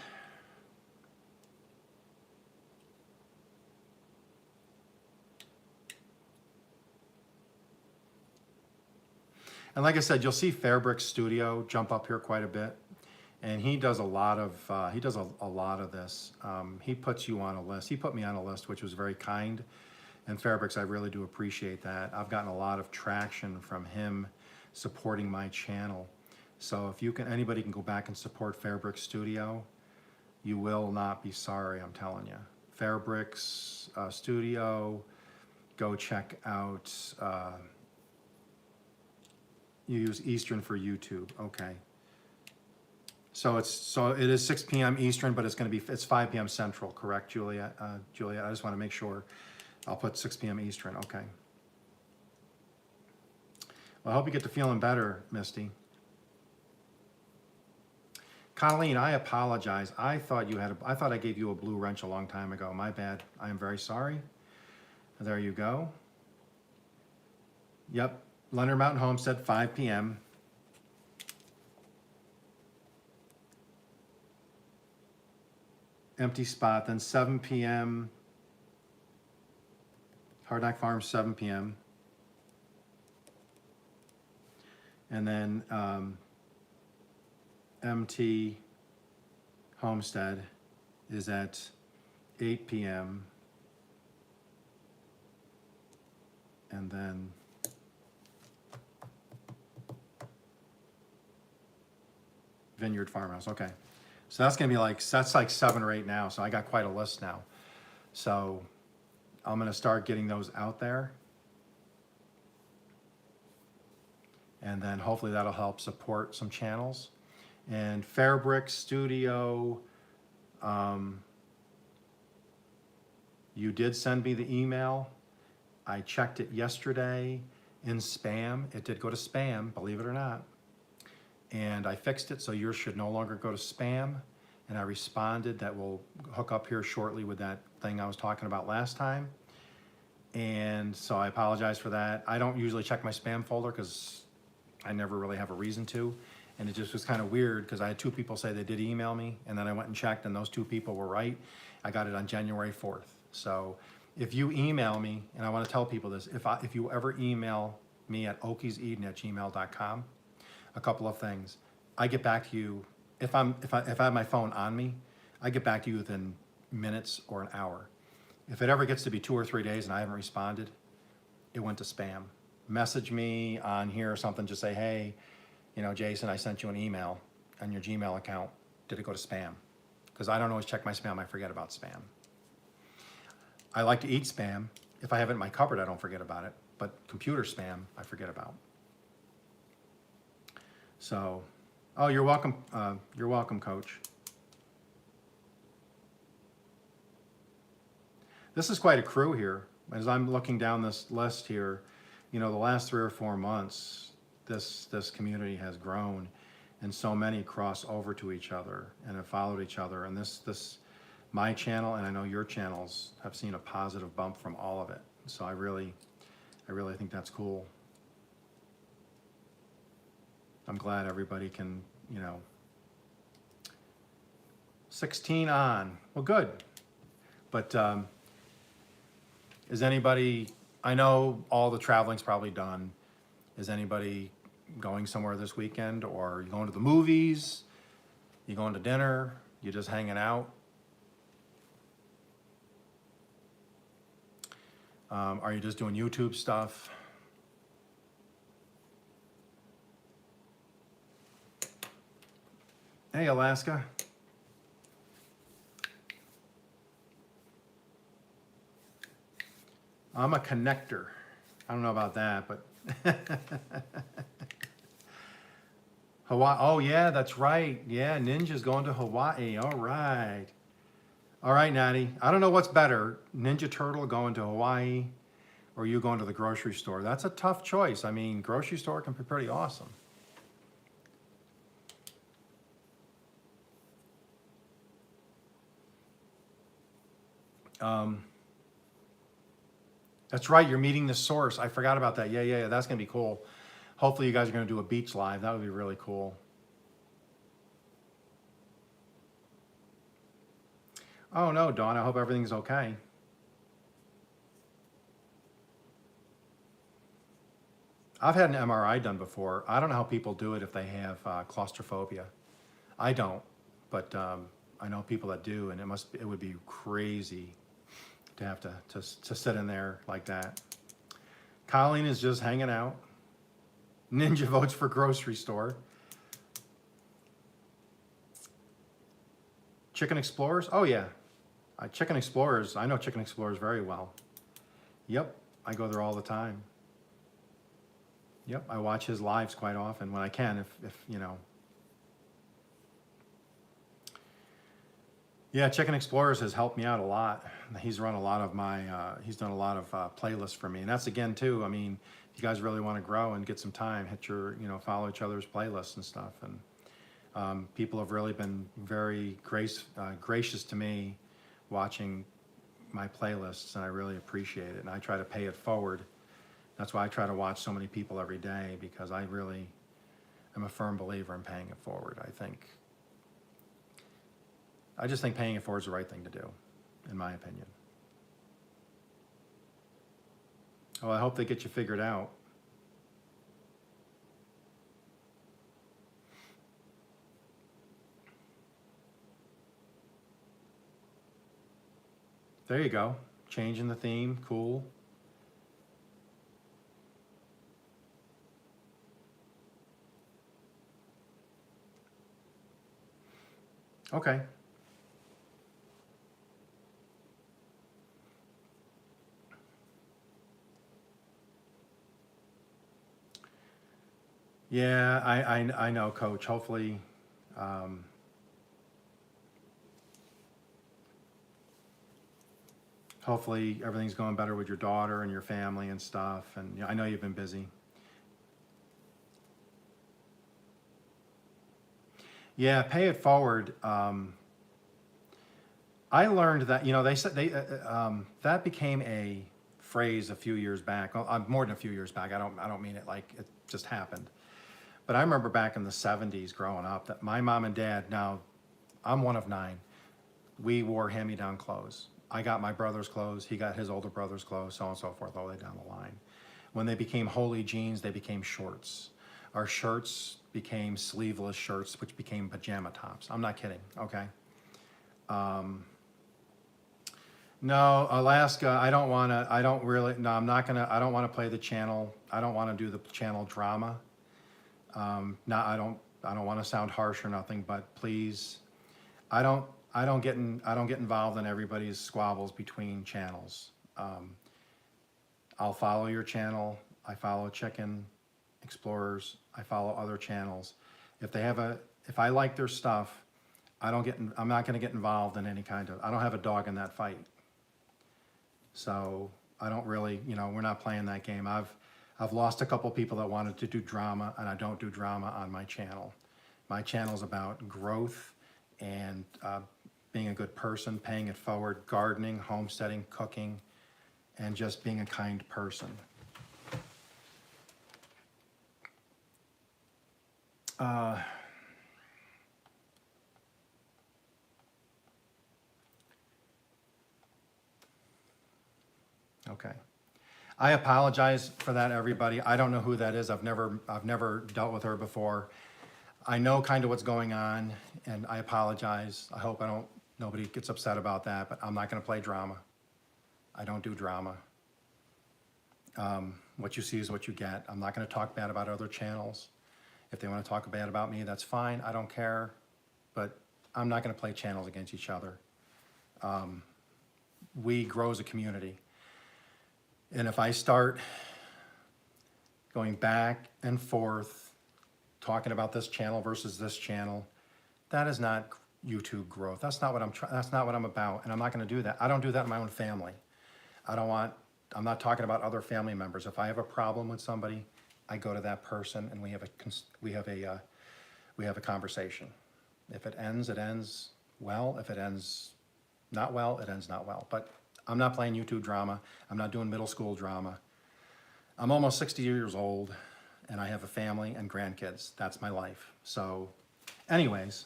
And like I said, you'll see Fairbrick's studio jump up here quite a bit, and he does a lot of this. He puts you on a list. He put me on a list, which was very kind. And Fairbricks, I really do appreciate that. I've gotten a lot of traction from him supporting my channel. So if you can, anybody can go back and support Fairbrick's studio, you will not be sorry, I'm telling you. Fairbrick's studio, go check out, you use Eastern for YouTube, okay. So it is 6 p.m. Eastern, but it's 5 p.m. Central, correct, Julia? Julia, I just want to make sure. I'll put 6 p.m. Eastern, okay. Well, I hope you get to feeling better, Misty. Colleen, I apologize. I thought I gave you a blue wrench a long time ago. My bad. I am very sorry. There you go. Yep, Leonard Mountain Homestead, 5 p.m. Empty spot, then 7 p.m. Hard Knock Farm, 7 p.m. And then MT Homestead is at 8 p.m. And then Vineyard Farmhouse, okay. So that's gonna be that's like 7 or 8 now, so I got quite a list now. So I'm gonna start getting those out there. And then hopefully that'll help support some channels. And Fairbrick Studio, you did send me the email. I checked it yesterday in spam. It did go to spam, believe it or not. And I fixed it so yours should no longer go to spam. And I responded that we'll hook up here shortly with that thing I was talking about last time. And so I apologize for that. I don't usually check my spam folder because I never really have a reason to. And it just was kind of weird because I had 2 people say they did email me, and then I went and checked and those 2 people were right. I got it on January 4th. So if you email me, and I want to tell people this, if you ever email me at okieseden@gmail.com, a couple of things. I get back to you, if I have my phone on me, I get back to you within minutes or an hour. If it ever gets to be 2 or 3 days and I haven't responded, it went to spam. Message me on here or something, just say, hey, you know, Jason, I sent you an email on your Gmail account. Did it go to spam? Because I don't always check my spam, I forget about spam. I like to eat spam. If I have it in my cupboard, I don't forget about it. But computer spam, I forget about. So, oh, you're welcome, Coach. This is quite a crew here. As I'm looking down this list here, you know, the last 3 or 4 months, this community has grown, and so many cross over to each other and have followed each other. And my channel, and I know your channels, have seen a positive bump from all of it. So I really think that's cool. I'm glad everybody can, you know, 16 on. Well, good. But is anybody, I know all the traveling's probably done. Is anybody going somewhere this weekend, or are you going to the movies? You going to dinner? You just hanging out? Are you just doing YouTube stuff? Hey, Alaska. I'm a connector. I don't know about that, but Hawaii. Oh yeah, that's right. Yeah, Ninja's going to Hawaii. All right. All right, Natty. I don't know what's better, Ninja Turtle going to Hawaii or you going to the grocery store. That's a tough choice. I mean, grocery store can be pretty awesome. That's right, you're meeting the source. I forgot about that. Yeah, that's gonna be cool. Hopefully you guys are gonna do a beach live. That would be really cool. Oh no, Dawn, I hope everything's okay. I've had an MRI done before. I don't know how people do it if they have claustrophobia. I don't, but I know people that do, and it would be crazy to have to sit in there like that. Colleen is just hanging out. Ninja votes for grocery store. Chicken Explorers? Oh yeah, Chicken Explorers. I know Chicken Explorers very well. Yep. I go there all the time. Yep, I watch his lives quite often when I can, if you know. Yeah, Chicken Explorers has helped me out a lot. He's run a lot of my, he's done a lot of playlists for me. And that's again too, I mean, if you guys really want to grow and get some time, hit your, you know, follow each other's playlists and stuff. And people have really been very gracious to me watching my playlists, and I really appreciate it. And I try to pay it forward. That's why I try to watch so many people every day, because I really am a firm believer in paying it forward. I just think paying it forward is the right thing to do, in my opinion. Well, I hope they get you figured out. There you go. Changing the theme, cool. Okay. Yeah, I know, Coach. Hopefully, um, hopefully everything's going better with your daughter and your family and stuff. And you know, I know you've been busy. Yeah, pay it forward. I learned that, you know, they said that became a phrase a few years back. Well, more than a few years back. I don't mean it like it just happened. But I remember back in the 70s growing up that my mom and dad, now I'm one of 9, we wore hand-me-down clothes. I got my brother's clothes, he got his older brother's clothes, so on and so forth, all the way down the line. When they became holy jeans, they became shorts. Our shirts became sleeveless shirts, which became pajama tops. I'm not kidding, okay? No, Alaska, I don't want to, I don't really, no, I'm not going to, I don't want to play the channel. I don't want to do the channel drama. No, I don't want to sound harsh or nothing, but please, I don't get involved in everybody's squabbles between channels. I'll follow your channel. I follow Chicken Explorers. I follow other channels. If I like their stuff, I'm not going to get involved in any kind of, I don't have a dog in that fight. So I don't really, you know, we're not playing that game. I've lost a couple people that wanted to do drama, and I don't do drama on my channel. My channel is about growth and being a good person, paying it forward, gardening, homesteading, cooking, and just being a kind person. Okay. I apologize for that, everybody. I don't know who that is. I've never dealt with her before. I know kind of what's going on, and I apologize. I hope nobody gets upset about that, but I'm not going to play drama. I don't do drama. What you see is what you get. I'm not going to talk bad about other channels. If they want to talk bad about me, that's fine. I don't care, but I'm not going to play channels against each other. We grow as a community. And if I start going back and forth, talking about this channel versus this channel, that is not YouTube growth. That's not what I'm about, and I'm not going to do that. I don't do that in my own family. I'm not talking about other family members. If I have a problem with somebody, I go to that person and we have a conversation. If it ends, it ends well. If it ends not well, it ends not well. But I'm not playing YouTube drama. I'm not doing middle school drama. I'm almost 60 years old, and I have a family and grandkids. That's my life. So anyways,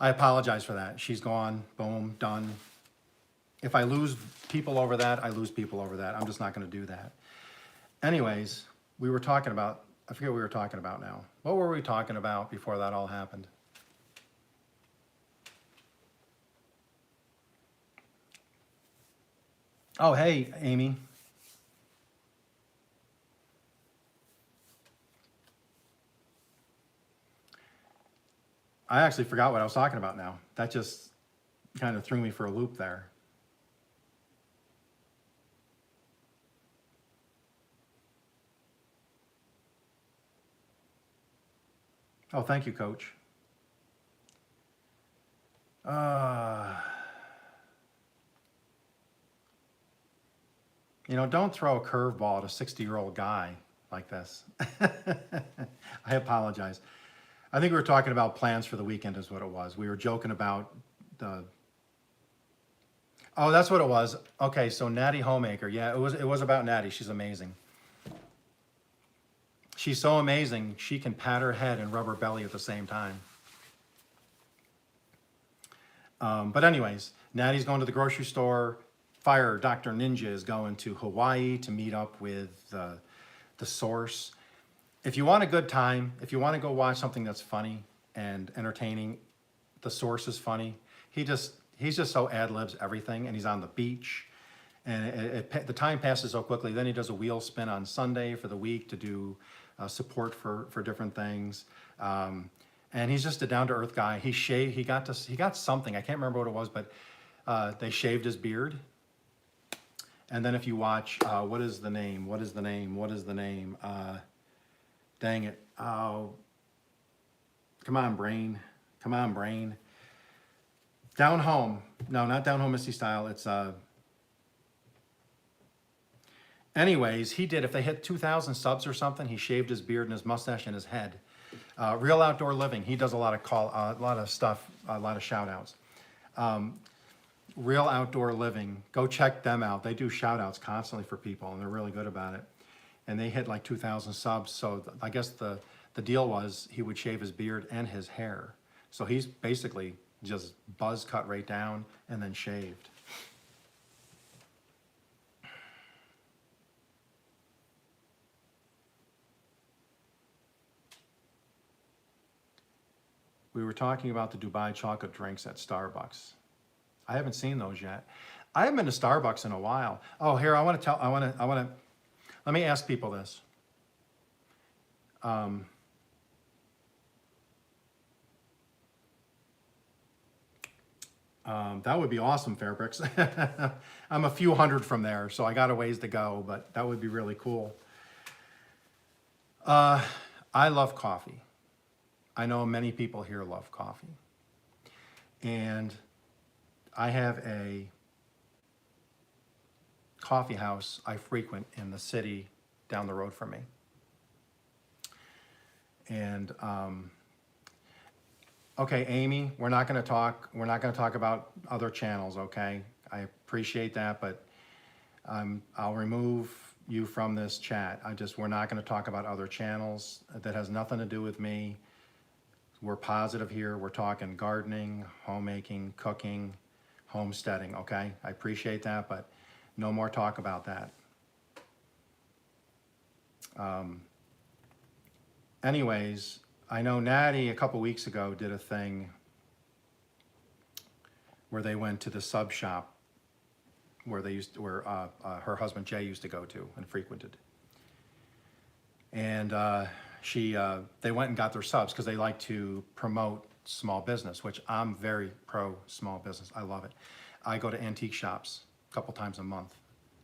I apologize for that. She's gone, boom, done. If I lose people over that, I lose people over that. I'm just not going to do that. Anyways, we were talking about, I forget what we were talking about now. What were we talking about before that all happened? Oh, hey, Amy. I actually forgot what I was talking about now. That just kind of threw me for a loop there. Oh, thank you, Coach. Uh, don't throw a curveball at a 60-year-old guy like this. I apologize. I think we were talking about plans for the weekend is what it was. We were joking about the... Oh, that's what it was. Okay, so Natty Homemaker. Yeah, it was about Natty. She's amazing. She's so amazing, she can pat her head and rub her belly at the same time. But anyways, Natty's going to the grocery store. Fire Dr. Ninja is going to Hawaii to meet up with the Source. If you want a good time, if you want to go watch something that's funny and entertaining, the Source is funny. He's just so ad-libs everything, and he's on the beach. And the time passes so quickly. Then he does a wheel spin on Sunday for the week to do support for different things. And he's just a down-to-earth guy. He got something. I can't remember what it was, but they shaved his beard. And then if you watch, what is the name? Dang it. Oh, come on, brain. Down Home. No, not Down Home Misty Style. It's... Anyways, he did, if they hit 2,000 subs or something, he shaved his beard and his mustache and his head. Real Outdoor Living, he does a lot of stuff, a lot of shout outs. Real Outdoor Living, go check them out. They do shout outs constantly for people, and they're really good about it. And they hit like 2,000 subs, so I guess the deal was he would shave his beard and his hair. So he's basically just buzz cut right down and then shaved. We were talking about the Dubai chocolate drinks at Starbucks. I haven't seen those yet. I haven't been to Starbucks in a while. Oh, here, let me ask people this. That would be awesome, Fairbricks. I'm a few hundred from there, so I got a ways to go, but that would be really cool. I love coffee. I know many people here love coffee. And I have a coffee house I frequent in the city down the road from me. And okay, Amy, we're not going to talk about other channels, okay? I appreciate that, but I'll remove you from this chat. We're not going to talk about other channels. That has nothing to do with me. We're positive here. We're talking gardening, homemaking, cooking, homesteading, okay? I appreciate that, but no more talk about that. Anyways, I know Natty a couple weeks ago did a thing where they went to the sub shop where her husband Jay used to go to and frequented. And they went and got their subs because they like to promote small business, which I'm very pro small business. I love it. I go to antique shops a couple times a month.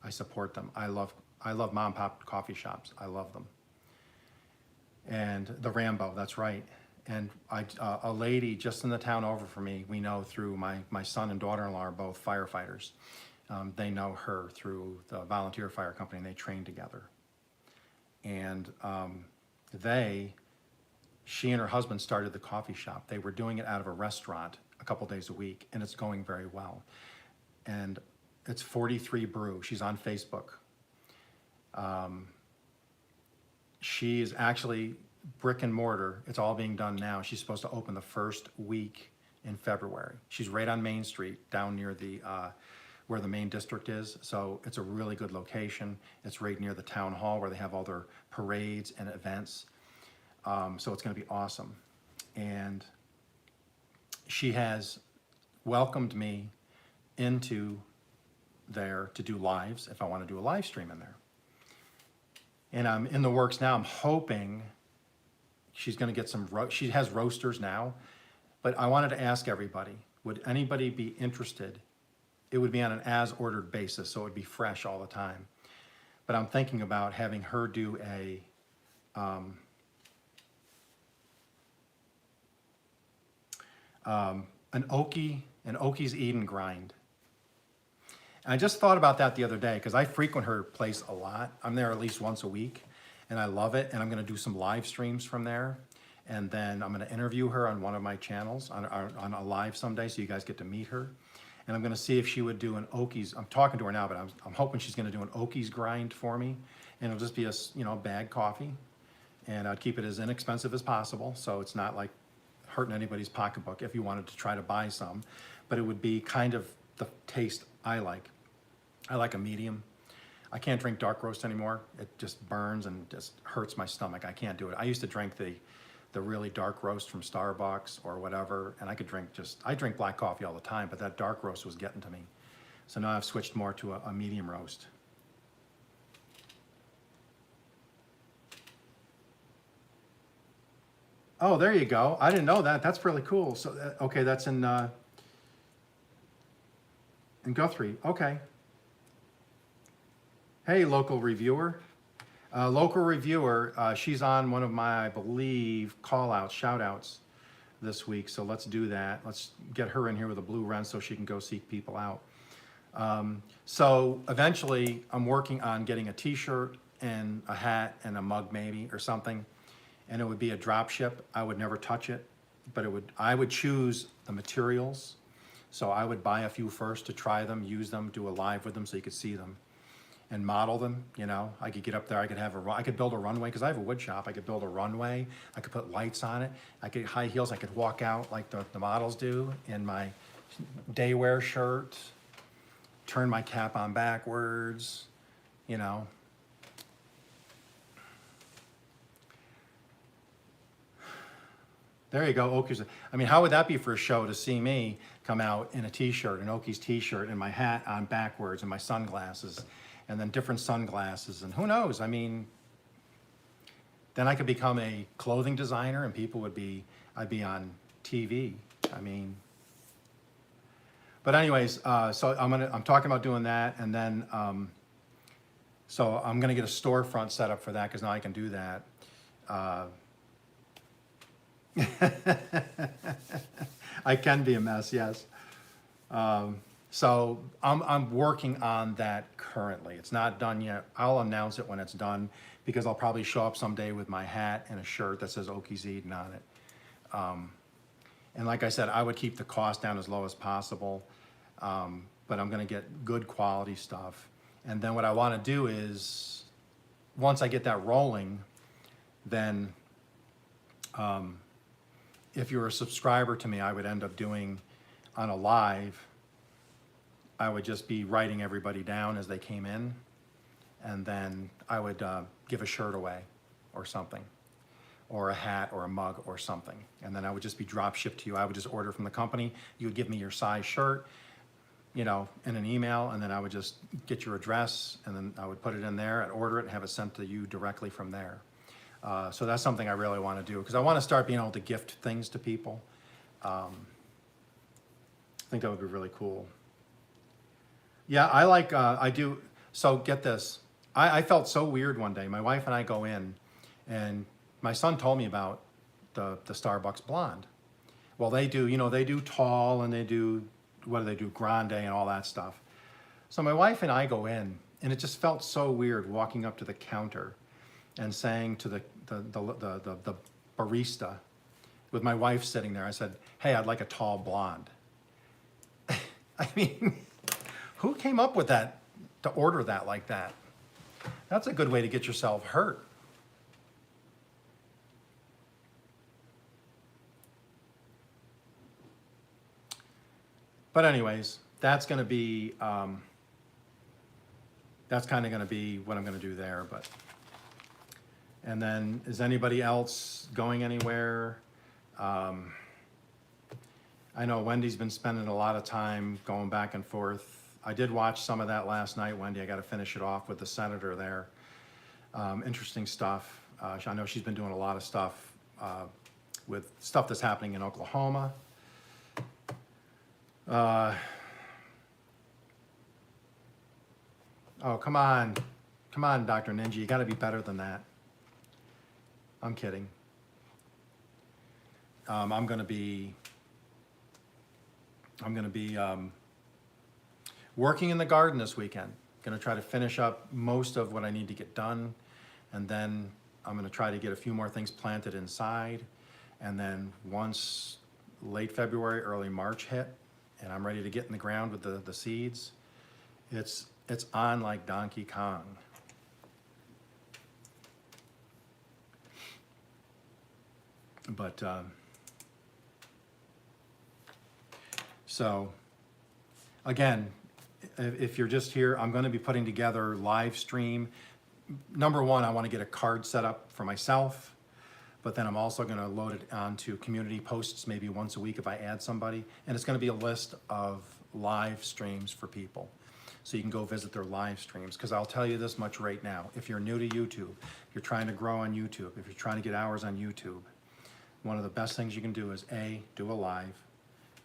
I support them. I love mom and pop coffee shops. I love them. And the Rambo, that's right. And a lady just in the town over from me, we know through my son and daughter-in-law are both firefighters. They know her through the volunteer fire company, and they train together. And she and her husband started the coffee shop. They were doing it out of a restaurant a couple days a week, and it's going very well. And it's 43 Brew. She's on Facebook. She is actually brick and mortar. It's all being done now. She's supposed to open the first week in February. She's right on Main Street, down near the where the main district is. So it's a really good location. It's right near the town hall where they have all their parades and events. So it's going to be awesome. And she has welcomed me into there to do lives if I want to do a live stream in there. And I'm in the works now. I'm hoping she's going to get she has roasters now, but I wanted to ask everybody, would anybody be interested? It would be on an as-ordered basis, so it would be fresh all the time. But I'm thinking about having her do An Okies eat and grind. And I just thought about that the other day because I frequent her place a lot. I'm there at least once a week, and I love it. And I'm going to do some live streams from there, and then I'm going to interview her on one of my channels on a live someday, so you guys get to meet her. And I'm going to see if she would do an Okies. I'm talking to her now, but I'm hoping she's going to do an Okies grind for me, and it'll just be a bag coffee, and I'd keep it as inexpensive as possible, so it's not like hurting anybody's pocketbook if you wanted to try to buy some, but it would be kind of the taste I like. I like a medium. I can't drink dark roast anymore. It just burns and just hurts my stomach. I can't do it. I used to drink the really dark roast from Starbucks or whatever, and I drink black coffee all the time, but that dark roast was getting to me. So now I've switched more to a medium roast. Oh, there you go. I didn't know that. That's really cool. So, okay, that's in Guthrie. Okay. Hey, local reviewer. Local reviewer, she's on one of my, I believe, call-outs, shout-outs this week. So let's do that. Let's get her in here with a blue wrench so she can go seek people out. So eventually, I'm working on getting a t-shirt and a hat and a mug maybe or something. And it would be a drop ship. I would never touch it, but I would choose the materials. So I would buy a few first to try them, use them, do a live with them so you could see them and model them. I could get up there, I could build a runway because I have a wood shop. I could build a runway. I could put lights on it. I could high heels. I could walk out like the models do in my day wear shirt, turn my cap on backwards, There you go, Okies. I mean, how would that be for a show to see me come out in a t-shirt, an Okies t-shirt, and my hat on backwards, and my sunglasses, and then different sunglasses, and who knows? I mean, then I could become a clothing designer, and I'd be on TV. I mean, but anyways, so I'm talking about doing that, and then, so I'm gonna get a storefront set up for that because now I can do that. I can be a mess, yes. So I'm working on that currently. It's not done yet. I'll announce it when it's done because I'll probably show up someday with my hat and a shirt that says Okies Eatin' on it. And like I said, I would keep the cost down as low as possible, but I'm gonna get good quality stuff. And then what I wanna do is, once I get that rolling, then if you're a subscriber to me, I would end up doing on a live, I would just be writing everybody down as they came in, and then I would give a shirt away or something, or a hat or a mug or something. And then I would just be drop shipped to you. I would just order from the company. You would give me your size shirt, in an email, and then I would just get your address, and then I would put it in there, I'd order it, and have it sent to you directly from there. So that's something I really want to do because I want to start being able to gift things to people. I think that would be really cool. Yeah, I do. So get this. I felt so weird one day. My wife and I go in, and my son told me about the Starbucks blonde. Well, they do tall, and they do, what do they do, grande and all that stuff. So my wife and I go in, and it just felt so weird walking up to the counter and saying to the barista, with my wife sitting there, I said, "Hey, I'd like a tall blonde." I mean, who came up with that to order that like that? That's a good way to get yourself hurt. But anyways, that's going to be, that's kind of going to be what I'm going to do there. But, and then is anybody else going anywhere? I know Wendy's been spending a lot of time going back and forth. I did watch some of that last night, Wendy. I got to finish it off with the senator there. Interesting stuff. I know she's been doing a lot of stuff with stuff that's happening in Oklahoma. Oh, come on, Dr. Ninja, you gotta be better than that. I'm kidding. I'm gonna be I'm going to be working in the garden this weekend. Going to try to finish up most of what I need to get done, and then I'm going to try to get a few more things planted inside. And then once late February, early March hit, and I'm ready to get in the ground with the seeds, it's on like Donkey Kong. But so again, if you're just here, I'm going to be putting together live stream. Number one, I want to get a card set up for myself, but then I'm also going to load it onto community posts maybe once a week if I add somebody, and it's going to be a list of live streams for people. So you can go visit their live streams, because I'll tell you this much right now. If you're new to YouTube, if you're trying to grow on YouTube, if you're trying to get hours on YouTube, one of the best things you can do is A, do a live.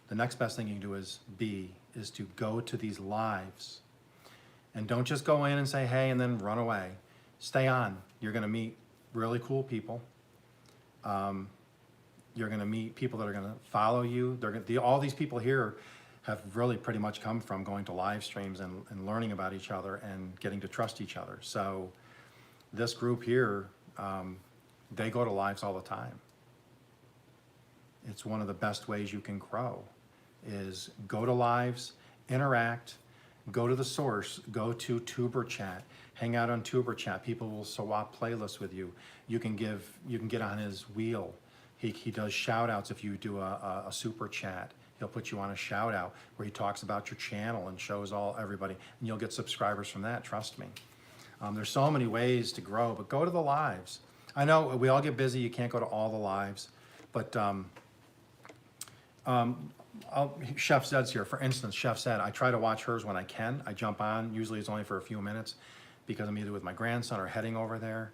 The next best thing you can do is B, is to go to these lives. And don't just go in and say, hey, and then run away. Stay on. You're gonna meet really cool people. You're gonna meet people that are gonna follow you. All these people here have really pretty much come from going to live streams and learning about each other and getting to trust each other. So this group here, they go to lives all the time. It's one of the best ways you can grow, is go to lives, interact, go to the source, go to Tuber Chat, hang out on Tuber Chat. People will swap playlists with you. You can get on his wheel. He does shout outs if you do a super chat. He'll put you on a shout out where he talks about your channel and shows everybody, and you'll get subscribers from that, trust me. There's so many ways to grow, but go to the lives. I know we all get busy, you can't go to all the lives, but Chef Zed's here. For instance, Chef Zed, I try to watch hers when I can. I jump on, usually it's only for a few minutes because I'm either with my grandson or heading over there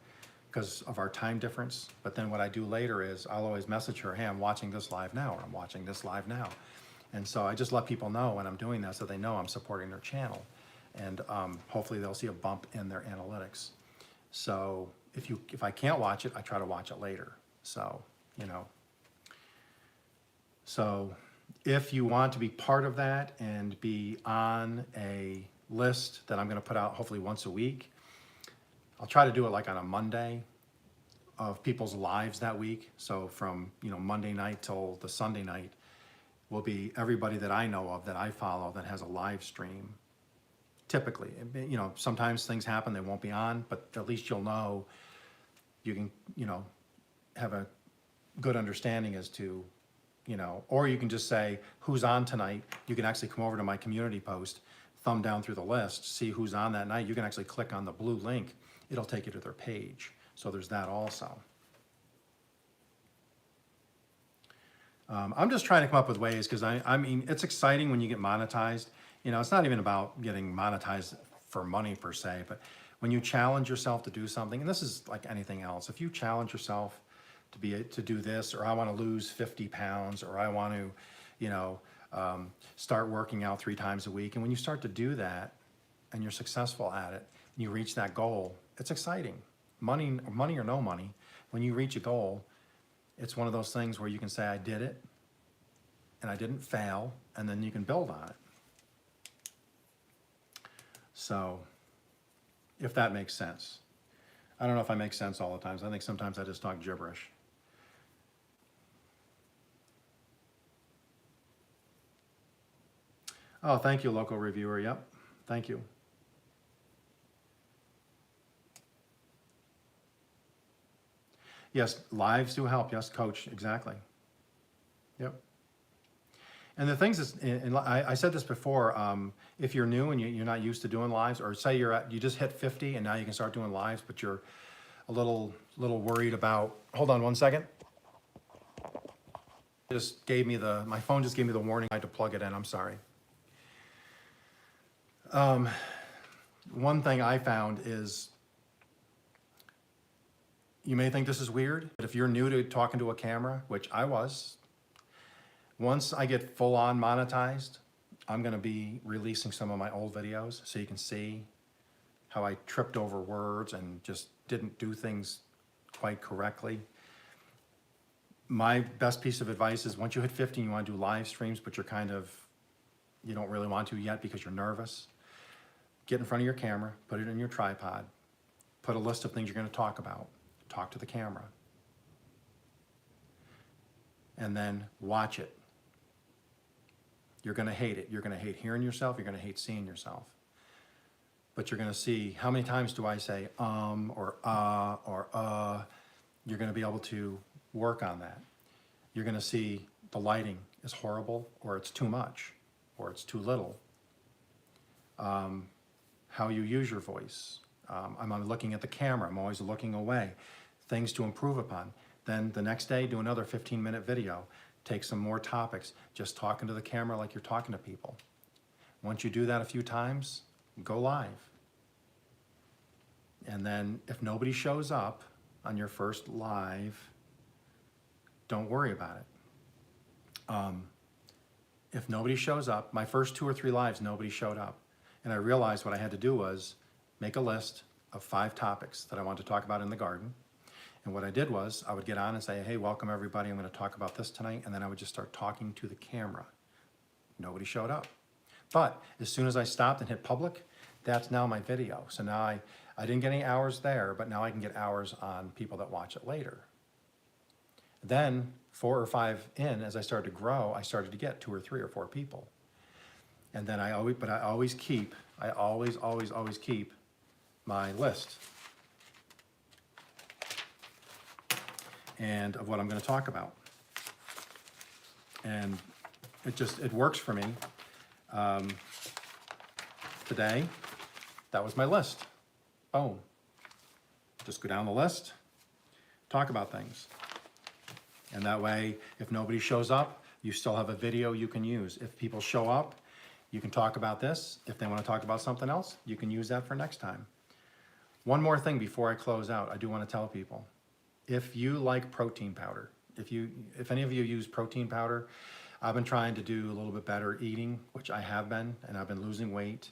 because of our time difference. But then what I do later is I'll always message her, hey, I'm watching this live now, or I'm watching this live now. And so I just let people know when I'm doing that so they know I'm supporting their channel. And hopefully they'll see a bump in their analytics. So if I can't watch it, I try to watch it later. So, you know. So if you want to be part of that and be on a list that I'm going to put out hopefully once a week, I'll try to do it like on a Monday of people's lives that week. So from Monday night till the Sunday night will be everybody that I know of that I follow that has a live stream. Typically, sometimes things happen, they won't be on, but at least you'll know, you can have a good understanding as to, or you can just say who's on tonight. You can actually come over to my community post, thumb down through the list, see who's on that night. You can actually click on the blue link. It'll take you to their page. So there's that also. I'm just trying to come up with ways, because I mean, it's exciting when you get monetized. It's not even about getting monetized for money per se, but when you challenge yourself to do something, and this is like anything else, if you challenge yourself to do this, or I want to lose 50 pounds, or I want to, start working out 3 times a week. And when you start to do that and you're successful at it, and you reach that goal, it's exciting. Money or no money, when you reach a goal, it's one of those things where you can say, I did it and I didn't fail, and then you can build on it. So if that makes sense. I don't know if I make sense all the time. I think sometimes I just talk gibberish. Oh, thank you, local reviewer. Yep, thank you. Yes, lives do help. Yes, coach, exactly. Yep. And the things is, and I said this before, if you're new and you're not used to doing lives, or say you just hit 50 and now you can start doing lives, but you're a little worried about, hold on one second. My phone just gave me the warning I had to plug it in, I'm sorry. One thing I found is, you may think this is weird, but if you're new to talking to a camera, which I was, once I get full on monetized, I'm gonna be releasing some of my old videos so you can see how I tripped over words and just didn't do things quite correctly. My best piece of advice is, once you hit 50 and you wanna do live streams, but you're kind of you don't really want to yet because you're nervous, get in front of your camera, put it in your tripod, put a list of things you're going to talk about, talk to the camera, and then watch it. You're going to hate it. You're going to hate hearing yourself. You're going to hate seeing yourself. But you're going to see, how many times do I say or You're going to be able to work on that. You're going to see the lighting is horrible, or it's too much, or it's too little. How you use your voice. I'm looking at the camera. I'm always looking away. Things to improve upon. Then the next day, do another 15-minute video. Take some more topics. Just talking to the camera like you're talking to people. Once you do that a few times, go live. And then if nobody shows up on your first live, don't worry about it. If nobody shows up, my first 2 or 3 lives, nobody showed up. And I realized what I had to do was make a list of 5 topics that I wanted to talk about in the garden. And what I did was I would get on and say, hey, welcome everybody, I'm going to talk about this tonight. And then I would just start talking to the camera. Nobody showed up. But as soon as I stopped and hit public, that's now my video. So now I didn't get any hours there, but now I can get hours on people that watch it later. Then 4 or 5 in, as I started to grow, I started to get 2 or 3 or 4 people. And then I always keep my list and of what I'm going to talk about. And it works for me. Today, that was my list. Boom. Just go down the list, talk about things. And that way, if nobody shows up, you still have a video you can use. If people show up, you can talk about this. If they want to talk about something else, you can use that for next time. One more thing before I close out, I do want to tell people, if you like protein powder, if any of you use protein powder, I've been trying to do a little bit better eating, which I have been, and I've been losing weight,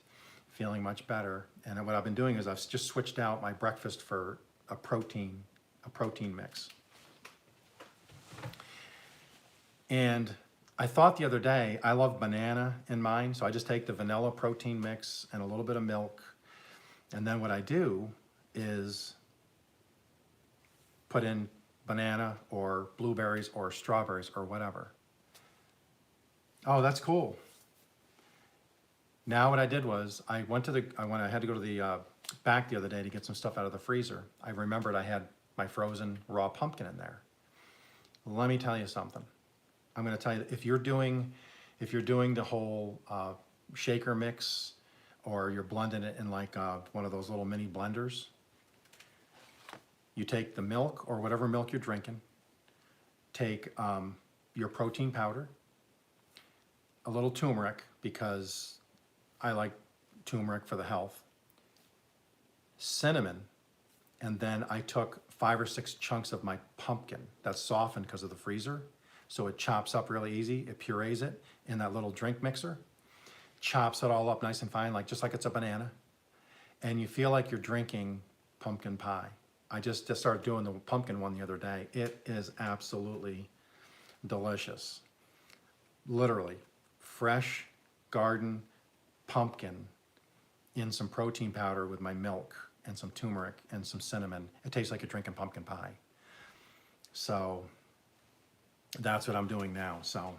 feeling much better. And what I've been doing is I've just switched out my breakfast for a protein mix. And I thought the other day, I love banana in mine, so I just take the vanilla protein mix and a little bit of milk. And then what I do is put in banana or blueberries or strawberries or whatever. Oh, that's cool. Now what I did was when I had to go to the back the other day to get some stuff out of the freezer, I remembered I had my frozen raw pumpkin in there. Let me tell you something. I'm going to tell you, if you're doing the whole shaker mix, or you're blending it in like one of those little mini blenders, you take the milk or whatever milk you're drinking, take your protein powder, a little turmeric, because I like turmeric for the health, cinnamon, and then I took 5 or 6 chunks of my pumpkin that's softened because of the freezer. So it chops up really easy. It purees it in that little drink mixer, chops it all up nice and fine, just like it's a banana. And you feel like you're drinking pumpkin pie. I just started doing the pumpkin one the other day. It is absolutely delicious. Literally, fresh garden pumpkin in some protein powder with my milk and some turmeric and some cinnamon. It tastes like you're drinking pumpkin pie. So that's what I'm doing now. So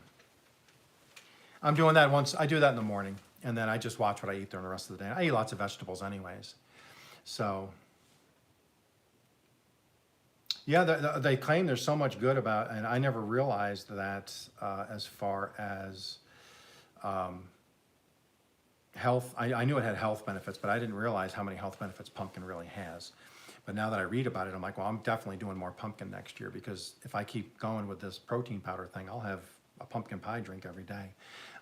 I'm doing that once. I do that in the morning, and then I just watch what I eat during the rest of the day. I eat lots of vegetables anyways. So yeah, they claim there's so much good about, and I never realized that as far as health. I knew it had health benefits, but I didn't realize how many health benefits pumpkin really has. But now that I read about it, I'm like, well, I'm definitely doing more pumpkin next year, because if I keep going with this protein powder thing, I'll have a pumpkin pie drink every day.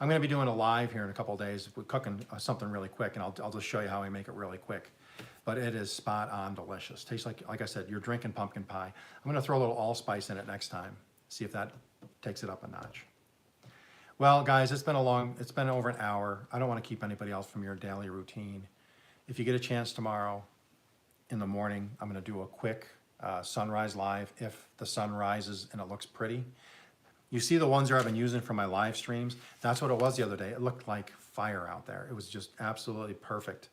I'm going to be doing a live here in a couple of days. We're cooking something really quick, and I'll just show you how I make it really quick. But it is spot on delicious. Tastes like I said, you're drinking pumpkin pie. I'm going to throw a little allspice in it next time. See if that takes it up a notch. Well, guys, it's been over an hour. I don't want to keep anybody else from your daily routine. If you get a chance tomorrow in the morning, I'm going to do a quick sunrise live. If the sun rises and it looks pretty, You see the ones that I've been using for my live streams? That's what it was the other day. It looked like fire out there. It was just absolutely perfect.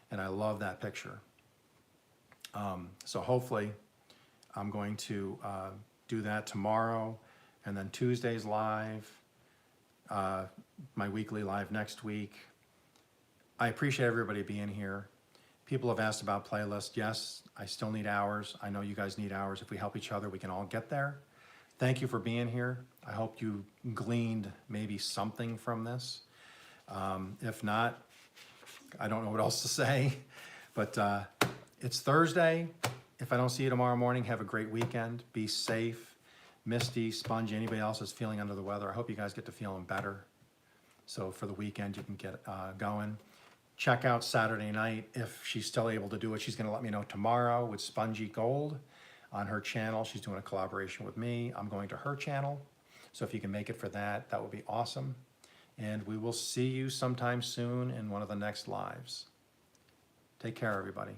And I love that picture. So hopefully I'm going to do that tomorrow, and then Tuesday's live, my weekly live next week. I appreciate everybody being here. People have asked about playlists. Yes, I still need hours. I know you guys need hours. If we help each other, we can all get there. Thank you for being here. I hope you gleaned maybe something from this. If not, I don't know what else to say, but it's Thursday. If I don't see you tomorrow morning, have a great weekend. Be safe. Misty, Spongy, anybody else is feeling under the weather, I hope you guys get to feeling better. So for the weekend, you can get going. Check out Saturday night. If she's still able to do it, she's gonna let me know tomorrow with Spongy Gold on her channel. She's doing a collaboration with me. I'm going to her channel. So if you can make it for that, that would be awesome. And we will see you sometime soon in one of the next lives. Take care, everybody.